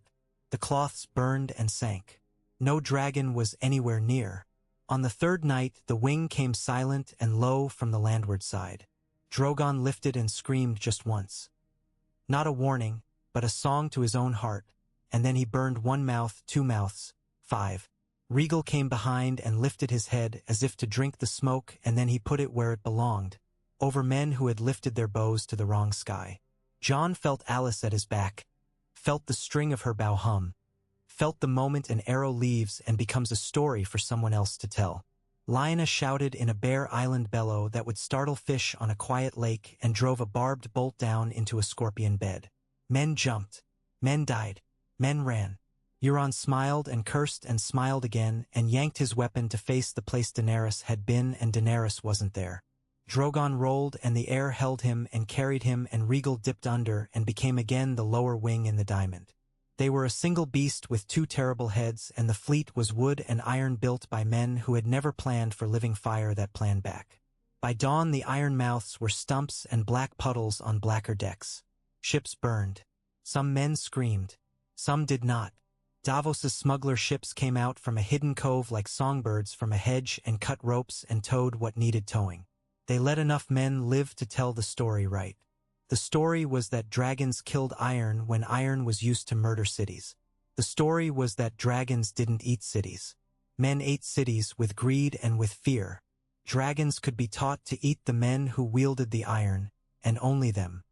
The cloths burned and sank. No dragon was anywhere near. On the third night the wing came silent and low from the landward side. Drogon lifted and screamed just once. Not a warning, but a song to his own heart, and then he burned one mouth, 2 mouths, 5. Rhaegal came behind and lifted his head as if to drink the smoke, and then he put it where it belonged, over men who had lifted their bows to the wrong sky. Jon felt Alice at his back, felt the string of her bow hum, felt the moment an arrow leaves and becomes a story for someone else to tell. Lyanna shouted in a bare island bellow that would startle fish on a quiet lake and drove a barbed bolt down into a scorpion bed. Men jumped. Men died. Men ran. Euron smiled and cursed and smiled again and yanked his weapon to face the place Daenerys had been, and Daenerys wasn't there. Drogon rolled and the air held him and carried him, and Rhaegal dipped under and became again the lower wing in the diamond. They were a single beast with 2 terrible heads, and the fleet was wood and iron built by men who had never planned for living fire that planned back. By dawn the iron mouths were stumps and black puddles on blacker decks. Ships burned. Some men screamed. Some did not. Davos's smuggler ships came out from a hidden cove like songbirds from a hedge and cut ropes and towed what needed towing. They let enough men live to tell the story right. The story was that dragons killed iron when iron was used to murder cities. The story was that dragons didn't eat cities. Men ate cities with greed and with fear. Dragons could be taught to eat the men who wielded the iron, and only them.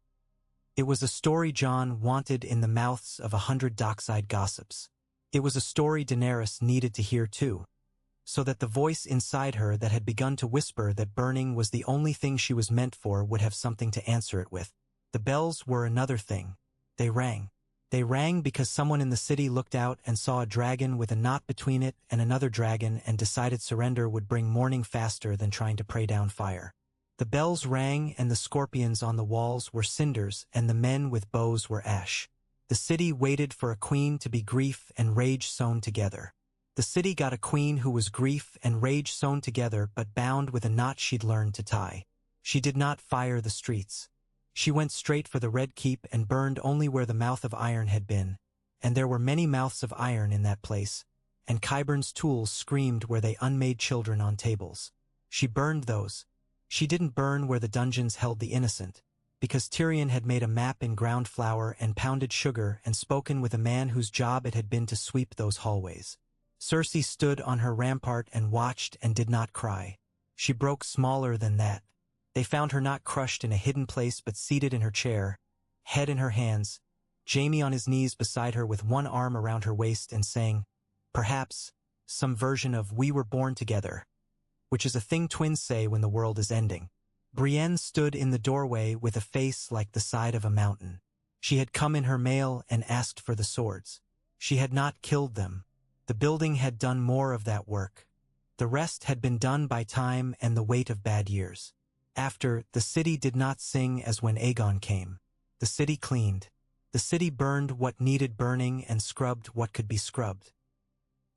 It was a story Jon wanted in the mouths of 100 dockside gossips. It was a story Daenerys needed to hear too, so that the voice inside her that had begun to whisper that burning was the only thing she was meant for would have something to answer it with. The bells were another thing. They rang. They rang because someone in the city looked out and saw a dragon with a knot between it and another dragon and decided surrender would bring morning faster than trying to pray down fire. The bells rang and the scorpions on the walls were cinders and the men with bows were ash. The city waited for a queen to be grief and rage sewn together. The city got a queen who was grief and rage sewn together but bound with a knot she'd learned to tie. She did not fire the streets. She went straight for the Red Keep and burned only where the mouth of iron had been, and there were many mouths of iron in that place, and Qyburn's tools screamed where they unmade children on tables. She burned those. She didn't burn where the dungeons held the innocent, because Tyrion had made a map in ground flour and pounded sugar and spoken with a man whose job it had been to sweep those hallways. Cersei stood on her rampart and watched and did not cry. She broke smaller than that. They found her not crushed in a hidden place but seated in her chair, head in her hands, Jaime on his knees beside her with one arm around her waist and saying, perhaps, some version of "we were born together," which is a thing twins say when the world is ending. Brienne stood in the doorway with a face like the side of a mountain. She had come in her mail and asked for the swords. She had not killed them. The building had done more of that work. The rest had been done by time and the weight of bad years. After, the city did not sing as when Aegon came. The city cleaned. The city burned what needed burning and scrubbed what could be scrubbed.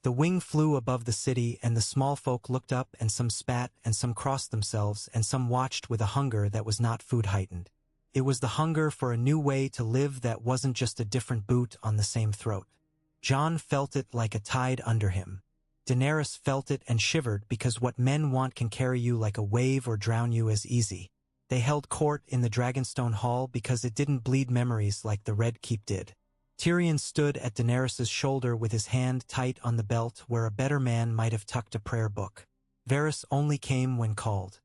The wing flew above the city, and the small folk looked up, and some spat, and some crossed themselves, and some watched with a hunger that was not food-heightened. It was the hunger for a new way to live that wasn't just a different boot on the same throat. Jon felt it like a tide under him. Daenerys felt it and shivered, because what men want can carry you like a wave or drown you as easy. They held court in the Dragonstone Hall because it didn't bleed memories like the Red Keep did. Tyrion stood at Daenerys' shoulder with his hand tight on the belt where a better man might have tucked a prayer book. Varys only came when called.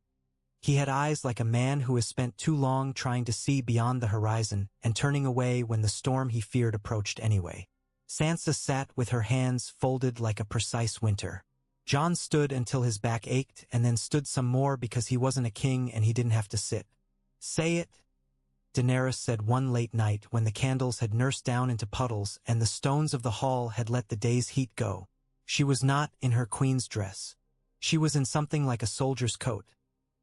He had eyes like a man who has spent too long trying to see beyond the horizon and turning away when the storm he feared approached anyway. Sansa sat with her hands folded like a precise winter. Jon stood until his back ached, and then stood some more because he wasn't a king and he didn't have to sit. "Say it," Daenerys said one late night when the candles had nursed down into puddles and the stones of the hall had let the day's heat go. She was not in her queen's dress. She was in something like a soldier's coat,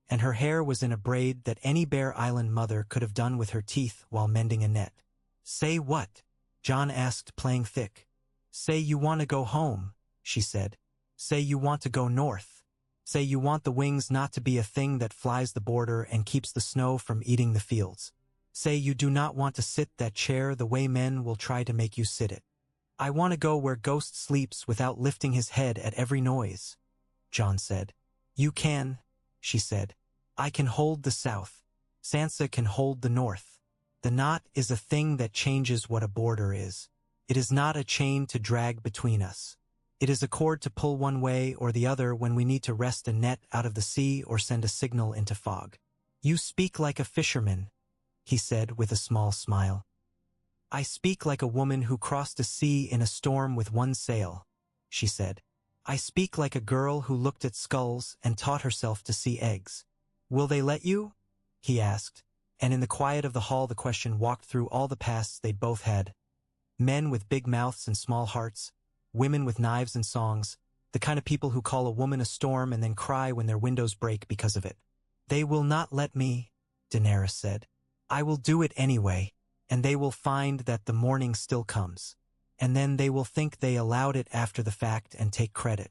and her hair was in a braid that any Bear Island mother could have done with her teeth while mending a net. "Say what?" Jon asked, playing thick. "Say you want to go home," she said. "Say you want to go north. Say you want the wings not to be a thing that flies the border and keeps the snow from eating the fields. Say you do not want to sit that chair the way men will try to make you sit it. I want to go where Ghost sleeps without lifting his head at every noise," Jon said. "You can," she said. "I can hold the south. Sansa can hold the north. The knot is a thing that changes what a border is. It is not a chain to drag between us. It is a cord to pull one way or the other when we need to wrest a net out of the sea or send a signal into fog." "You speak like a fisherman," he said with a small smile. "I speak like a woman who crossed a sea in a storm with one sail," she said. "I speak like a girl who looked at skulls and taught herself to see eggs." "Will they let you?" he asked, and in the quiet of the hall the question walked through all the pasts they'd both had. Men with big mouths and small hearts, women with knives and songs, the kind of people who call a woman a storm and then cry when their windows break because of it. "They will not let me," Daenerys said. "I will do it anyway, and they will find that the morning still comes. And then they will think they allowed it after the fact and take credit.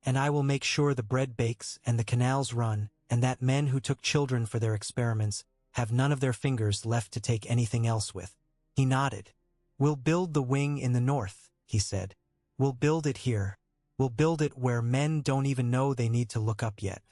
And I will make sure the bread bakes and the canals run, and that men who took children for their experiments have none of their fingers left to take anything else with." He nodded. "We'll build the wing in the north," he said. "We'll build it here. We'll build it where men don't even know they need to look up yet.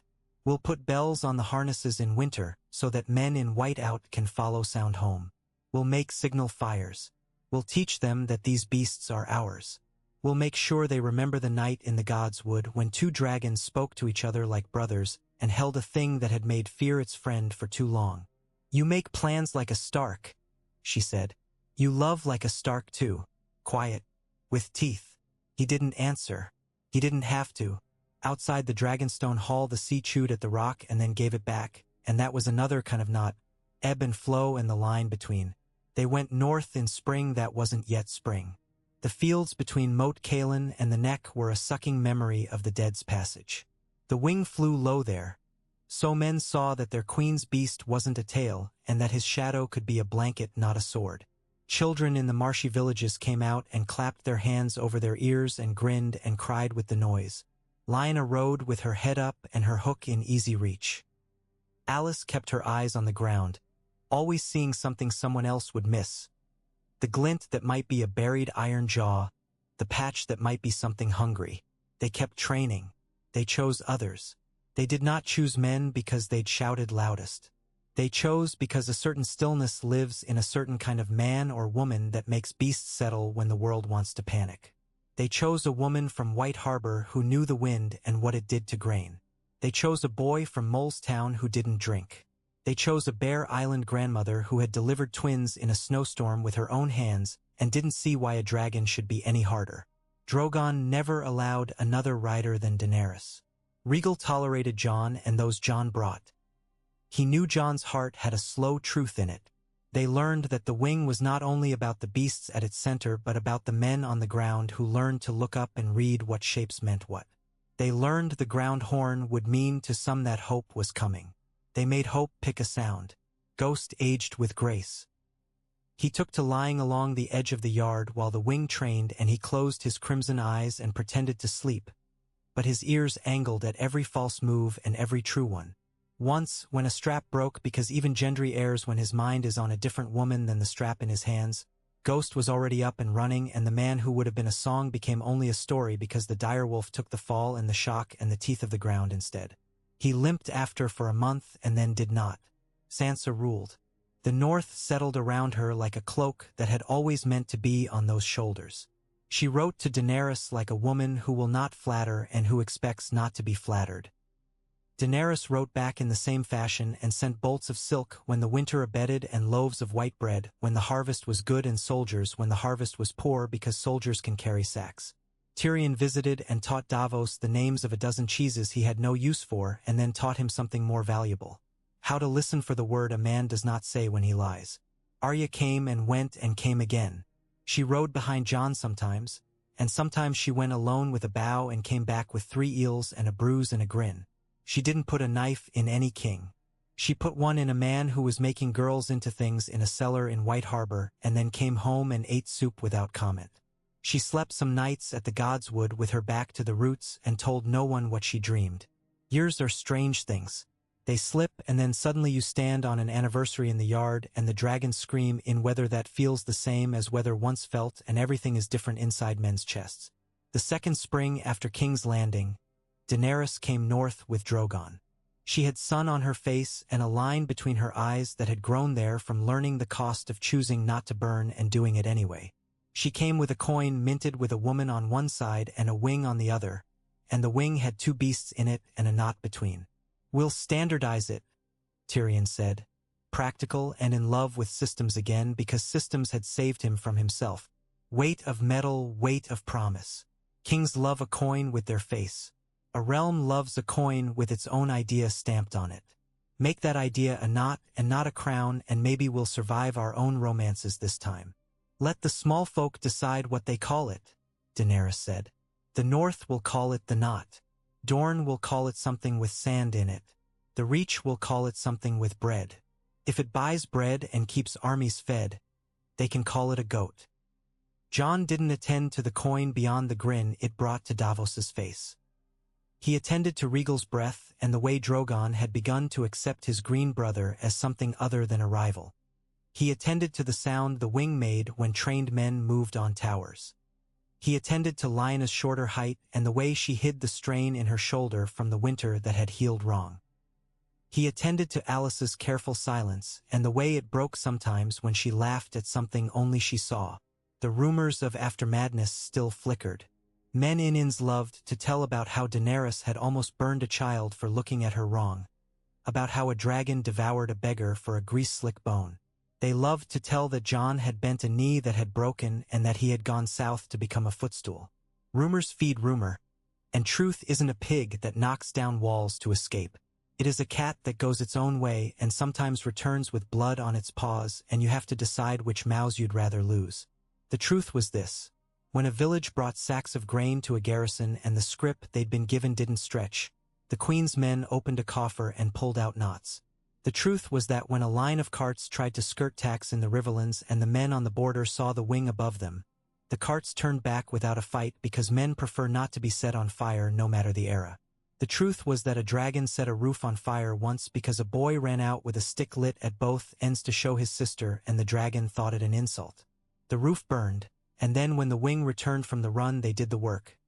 We'll put bells on the harnesses in winter so that men in whiteout can follow sound home. We'll make signal fires. We'll teach them that these beasts are ours. We'll make sure they remember the night in the Gods' Wood when two dragons spoke to each other like brothers and held a thing that had made fear its friend for too long." "You make plans like a Stark," she said. "You love like a Stark too. Quiet. With teeth." He didn't answer. He didn't have to. Outside the Dragonstone Hall the sea chewed at the rock and then gave it back, and that was another kind of knot, ebb and flow and the line between. They went north in spring that wasn't yet spring. The fields between Moat Cailin and the Neck were a sucking memory of the Dead's Passage. The wing flew low there, so men saw that their queen's beast wasn't a tail and that his shadow could be a blanket, not a sword. Children in the marshy villages came out and clapped their hands over their ears and grinned and cried with the noise. Lyanna rode with her head up and her hook in easy reach. Alice kept her eyes on the ground, always seeing something someone else would miss. The glint that might be a buried iron jaw, the patch that might be something hungry. They kept training. They chose others. They did not choose men because they'd shouted loudest. They chose because a certain stillness lives in a certain kind of man or woman that makes beasts settle when the world wants to panic. They chose a woman from White Harbor who knew the wind and what it did to grain. They chose a boy from Molestown who didn't drink. They chose a Bear Island grandmother who had delivered twins in a snowstorm with her own hands and didn't see why a dragon should be any harder. Drogon never allowed another rider than Daenerys. Rhaegal tolerated Jon and those Jon brought. He knew Jon's heart had a slow truth in it. They learned that the wing was not only about the beasts at its center but about the men on the ground who learned to look up and read what shapes meant what. They learned the ground horn would mean to some that hope was coming. They made hope pick a sound. Ghost aged with grace. He took to lying along the edge of the yard while the wing trained, and he closed his crimson eyes and pretended to sleep, but his ears angled at every false move and every true one. Once, when a strap broke, because even Gendry errs when his mind is on a different woman than the strap in his hands, Ghost was already up and running, and the man who would have been a song became only a story because the direwolf took the fall and the shock and the teeth of the ground instead. He limped after for a month and then did not. Sansa ruled. The North settled around her like a cloak that had always meant to be on those shoulders. She wrote to Daenerys like a woman who will not flatter and who expects not to be flattered. Daenerys wrote back in the same fashion and sent bolts of silk when the winter abated and loaves of white bread when the harvest was good and soldiers when the harvest was poor because soldiers can carry sacks. Tyrion visited and taught Davos the names of a dozen cheeses he had no use for and then taught him something more valuable: how to listen for the word a man does not say when he lies. Arya came and went and came again. She rode behind Jon sometimes, and sometimes she went alone with a bow and came back with 3 eels and a bruise and a grin. She didn't put a knife in any king. She put one in a man who was making girls into things in a cellar in White Harbor and then came home and ate soup without comment. She slept some nights at the Godswood with her back to the roots and told no one what she dreamed. Years are strange things. They slip, and then suddenly you stand on an anniversary in the yard and the dragons scream in weather that feels the same as weather once felt, and everything is different inside men's chests. The second spring after King's Landing, Daenerys came north with Drogon. She had sun on her face and a line between her eyes that had grown there from learning the cost of choosing not to burn and doing it anyway. She came with a coin minted with a woman on one side and a wing on the other, and the wing had 2 beasts in it and a knot between. "We'll standardize it," Tyrion said, practical and in love with systems again because systems had saved him from himself. Weight of metal, weight of promise. Kings love a coin with their face. A realm loves a coin with its own idea stamped on it. Make that idea a knot and not a crown, and maybe we'll survive our own romances this time. "Let the small folk decide what they call it," Daenerys said. "The North will call it the knot. Dorne will call it something with sand in it. The Reach will call it something with bread. If it buys bread and keeps armies fed, they can call it a goat." Jon didn't attend to the coin beyond the grin it brought to Davos's face. He attended to Rhaegal's breath and the way Drogon had begun to accept his green brother as something other than a rival. He attended to the sound the wing made when trained men moved on towers. He attended to Lyanna's shorter height and the way she hid the strain in her shoulder from the winter that had healed wrong. He attended to Alice's careful silence and the way it broke sometimes when she laughed at something only she saw. The rumors of after madness still flickered. Men in inns loved to tell about how Daenerys had almost burned a child for looking at her wrong, about how a dragon devoured a beggar for a grease-slick bone. They loved to tell that Jon had bent a knee that had broken and that he had gone south to become a footstool. Rumors feed rumor, and truth isn't a pig that knocks down walls to escape. It is a cat that goes its own way and sometimes returns with blood on its paws, and you have to decide which mouse you'd rather lose. The truth was this. When a village brought sacks of grain to a garrison and the scrip they'd been given didn't stretch, the queen's men opened a coffer and pulled out knots. The truth was that when a line of carts tried to skirt tacks in the Riverlands and the men on the border saw the wing above them, the carts turned back without a fight because men prefer not to be set on fire no matter the era. The truth was that a dragon set a roof on fire once because a boy ran out with a stick lit at both ends to show his sister, and the dragon thought it an insult. The roof burned, and then when the wing returned from the run they did the work.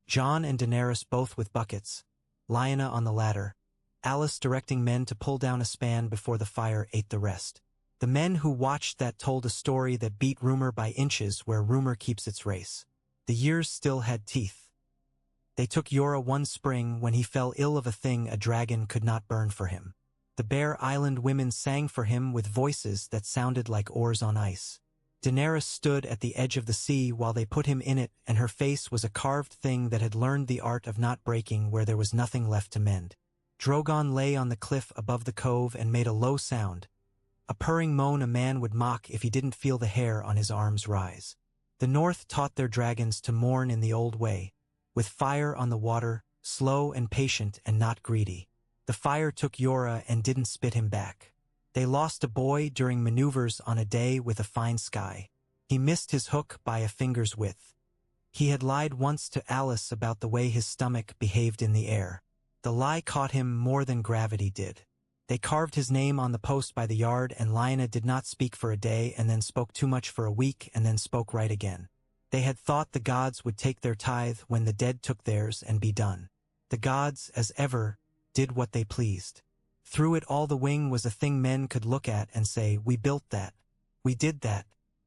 Jon and Daenerys both with buckets, Lyanna on the ladder, Alice directing men to pull down a span before the fire ate the rest. The men who watched that told a story that beat rumor by inches where rumor keeps its race. The years still had teeth. They took Jorah one spring when he fell ill of a thing a dragon could not burn for him. The Bear Island women sang for him with voices that sounded like oars on ice. Daenerys stood at the edge of the sea while they put him in it, and her face was a carved thing that had learned the art of not breaking where there was nothing left to mend. Drogon lay on the cliff above the cove and made a low sound, a purring moan a man would mock if he didn't feel the hair on his arms rise. The North taught their dragons to mourn in the old way, with fire on the water, slow and patient and not greedy. The fire took Jorah and didn't spit him back. They lost a boy during maneuvers on a day with a fine sky. He missed his hook by a finger's width. He had lied once to Alice about the way his stomach behaved in the air. The lie caught him more than gravity did. They carved his name on the post by the yard, and Lyanna did not speak for a day, and then spoke too much for a week, and then spoke right again. They had thought the gods would take their tithe when the dead took theirs and be done. The gods, as ever, did what they pleased. Through it all the wing was a thing men could look at and say, "We built that. We did that."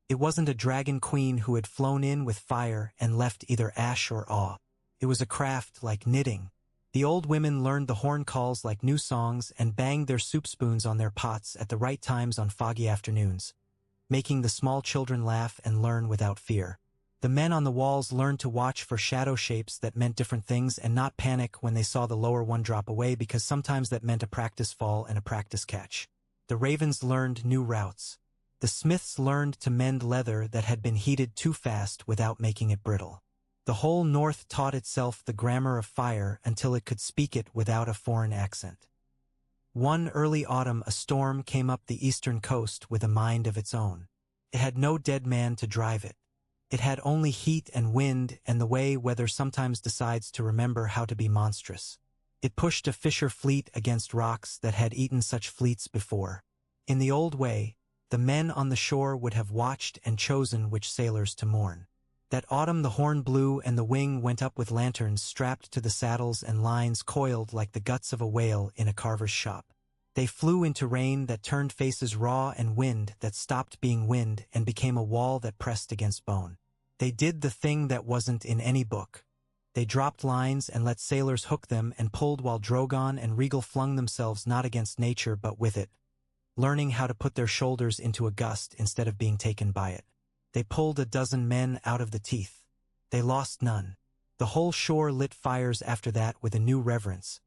It wasn't a dragon queen who had flown in with fire and left either ash or awe. It was a craft like knitting. The old women learned the horn calls like new songs and banged their soup spoons on their pots at the right times on foggy afternoons, making the small children laugh and learn without fear. The men on the walls learned to watch for shadow shapes that meant different things and not panic when they saw the lower one drop away, because sometimes that meant a practice fall and a practice catch. The ravens learned new routes. The smiths learned to mend leather that had been heated too fast without making it brittle. The whole North taught itself the grammar of fire until it could speak it without a foreign accent. One early autumn, a storm came up the eastern coast with a mind of its own. It had no dead man to drive it. It had only heat and wind and the way weather sometimes decides to remember how to be monstrous. It pushed a fisher fleet against rocks that had eaten such fleets before. In the old way, the men on the shore would have watched and chosen which sailors to mourn. That autumn the horn blew and the wing went up with lanterns strapped to the saddles and lines coiled like the guts of a whale in a carver's shop. They flew into rain that turned faces raw and wind that stopped being wind and became a wall that pressed against bone. They did the thing that wasn't in any book. They dropped lines and let sailors hook them and pulled while Drogon and Rhaegal flung themselves not against nature but with it, learning how to put their shoulders into a gust instead of being taken by it. They pulled a dozen men out of the teeth. They lost none. The whole shore lit fires after that with a new reverence,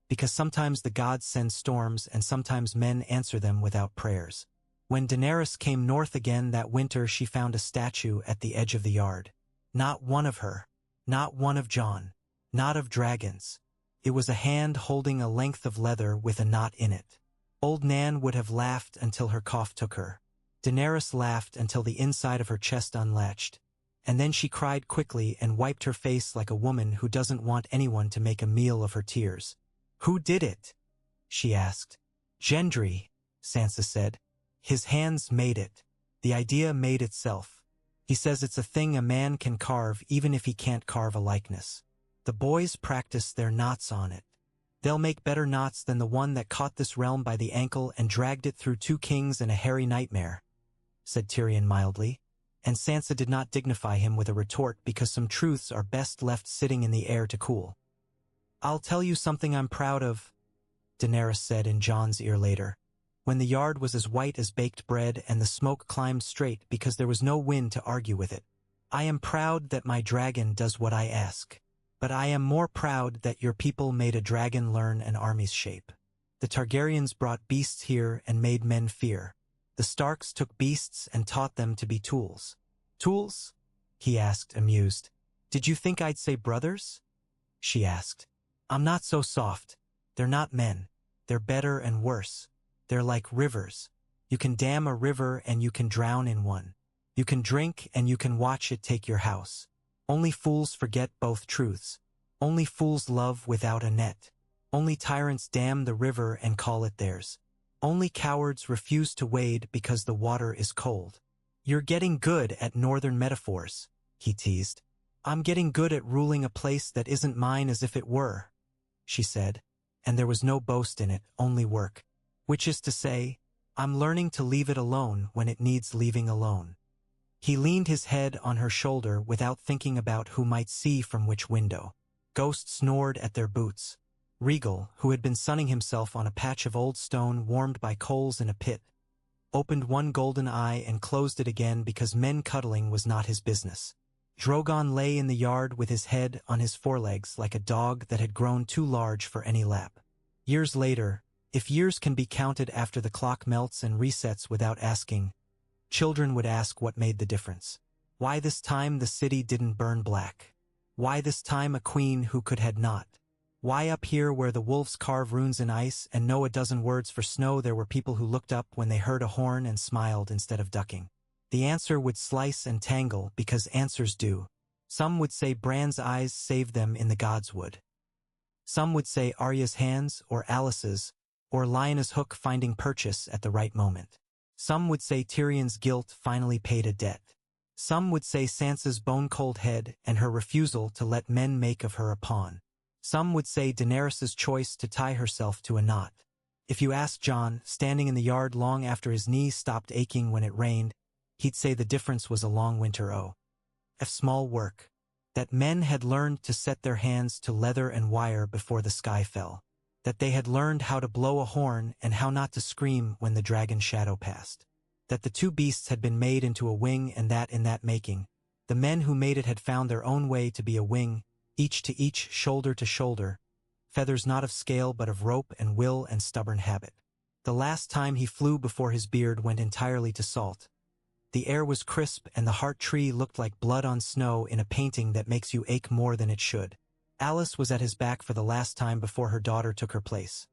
because sometimes the gods send storms and sometimes men answer them without prayers. When Daenerys came north again that winter, she found a statue at the edge of the yard. Not one of her, not one of Jon, not of dragons. It was a hand holding a length of leather with a knot in it. Old Nan would have laughed until her cough took her. Daenerys laughed until the inside of her chest unlatched, and then she cried quickly and wiped her face like a woman who doesn't want anyone to make a meal of her tears. "Who did it?" she asked. "Gendry," Sansa said. "His hands made it. The idea made itself. He says it's a thing a man can carve even if he can't carve a likeness. The boys practice their knots on it. They'll make better knots than the one that caught this realm by the ankle and dragged it through 2 kings and a hairy nightmare," said Tyrion mildly, and Sansa did not dignify him with a retort because some truths are best left sitting in the air to cool. "I'll tell you something I'm proud of," Daenerys said in Jon's ear later, when the yard was as white as baked bread and the smoke climbed straight because there was no wind to argue with it. "I am proud that my dragon does what I ask. But I am more proud that your people made a dragon learn an army's shape. The Targaryens brought beasts here and made men fear. The Starks took beasts and taught them to be tools." "Tools?" he asked, amused. "Did you think I'd say brothers?" she asked. "I'm not so soft. They're not men. They're better and worse. They're like rivers. You can dam a river and you can drown in one. You can drink and you can watch it take your house. Only fools forget both truths. Only fools love without a net. Only tyrants dam the river and call it theirs. Only cowards refuse to wade because the water is cold." "You're getting good at northern metaphors," he teased. "I'm getting good at ruling a place that isn't mine as if it were," she said, and there was no boast in it, only work. "Which is to say, I'm learning to leave it alone when it needs leaving alone." He leaned his head on her shoulder without thinking about who might see from which window. Ghosts snored at their boots. Rhaegal, who had been sunning himself on a patch of old stone warmed by coals in a pit, opened one golden eye and closed it again because men cuddling was not his business. Drogon lay in the yard with his head on his forelegs like a dog that had grown too large for any lap. Years later, if years can be counted after the clock melts and resets without asking, children would ask what made the difference. Why this time the city didn't burn black? Why this time a queen who could had not? Why up here where the wolves carve runes in ice and know a dozen words for snow there were people who looked up when they heard a horn and smiled instead of ducking? The answer would slice and tangle because answers do. Some would say Bran's eyes saved them in the gods would. Some would say Arya's hands or Alice's, or Lyanna's hook finding purchase at the right moment. Some would say Tyrion's guilt finally paid a debt. Some would say Sansa's bone-cold head and her refusal to let men make of her a pawn. Some would say Daenerys's choice to tie herself to a knot. If you asked Jon, standing in the yard long after his knees stopped aching when it rained, he'd say the difference was a long winter small work. That men had learned to set their hands to leather and wire before the sky fell. That they had learned how to blow a horn and how not to scream when the dragon shadow passed. That the two beasts had been made into a wing and that in that making, the men who made it had found their own way to be a wing, each to each, shoulder to shoulder, feathers not of scale but of rope and will and stubborn habit. The last time he flew before his beard went entirely to salt. The air was crisp and the heart tree looked like blood on snow in a painting that makes you ache more than it should. Alice was at his back for the last time before her daughter took her place.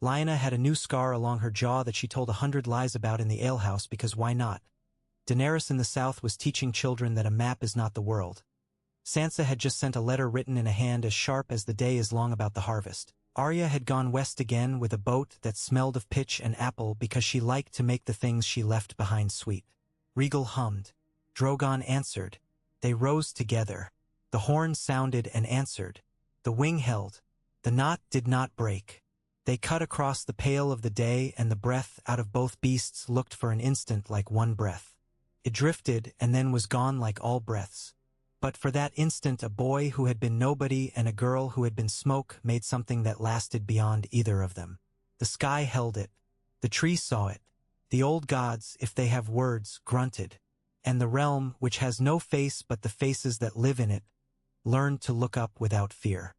Lyanna had a new scar along her jaw that she told 100 lies about in the alehouse because why not? Daenerys in the south was teaching children that a map is not the world. Sansa had just sent a letter written in a hand as sharp as the day is long about the harvest. Arya had gone west again with a boat that smelled of pitch and apple because she liked to make the things she left behind sweet. Rhaegal hummed. Drogon answered. They rose together. The horn sounded and answered. The wing held. The knot did not break. They cut across the pale of the day and the breath out of both beasts looked for an instant like one breath. It drifted and then was gone like all breaths. But for that instant a boy who had been nobody and a girl who had been smoke made something that lasted beyond either of them. The sky held it. The tree saw it. The old gods, if they have words, grunted. And the realm, which has no face but the faces that live in it, learned to look up without fear.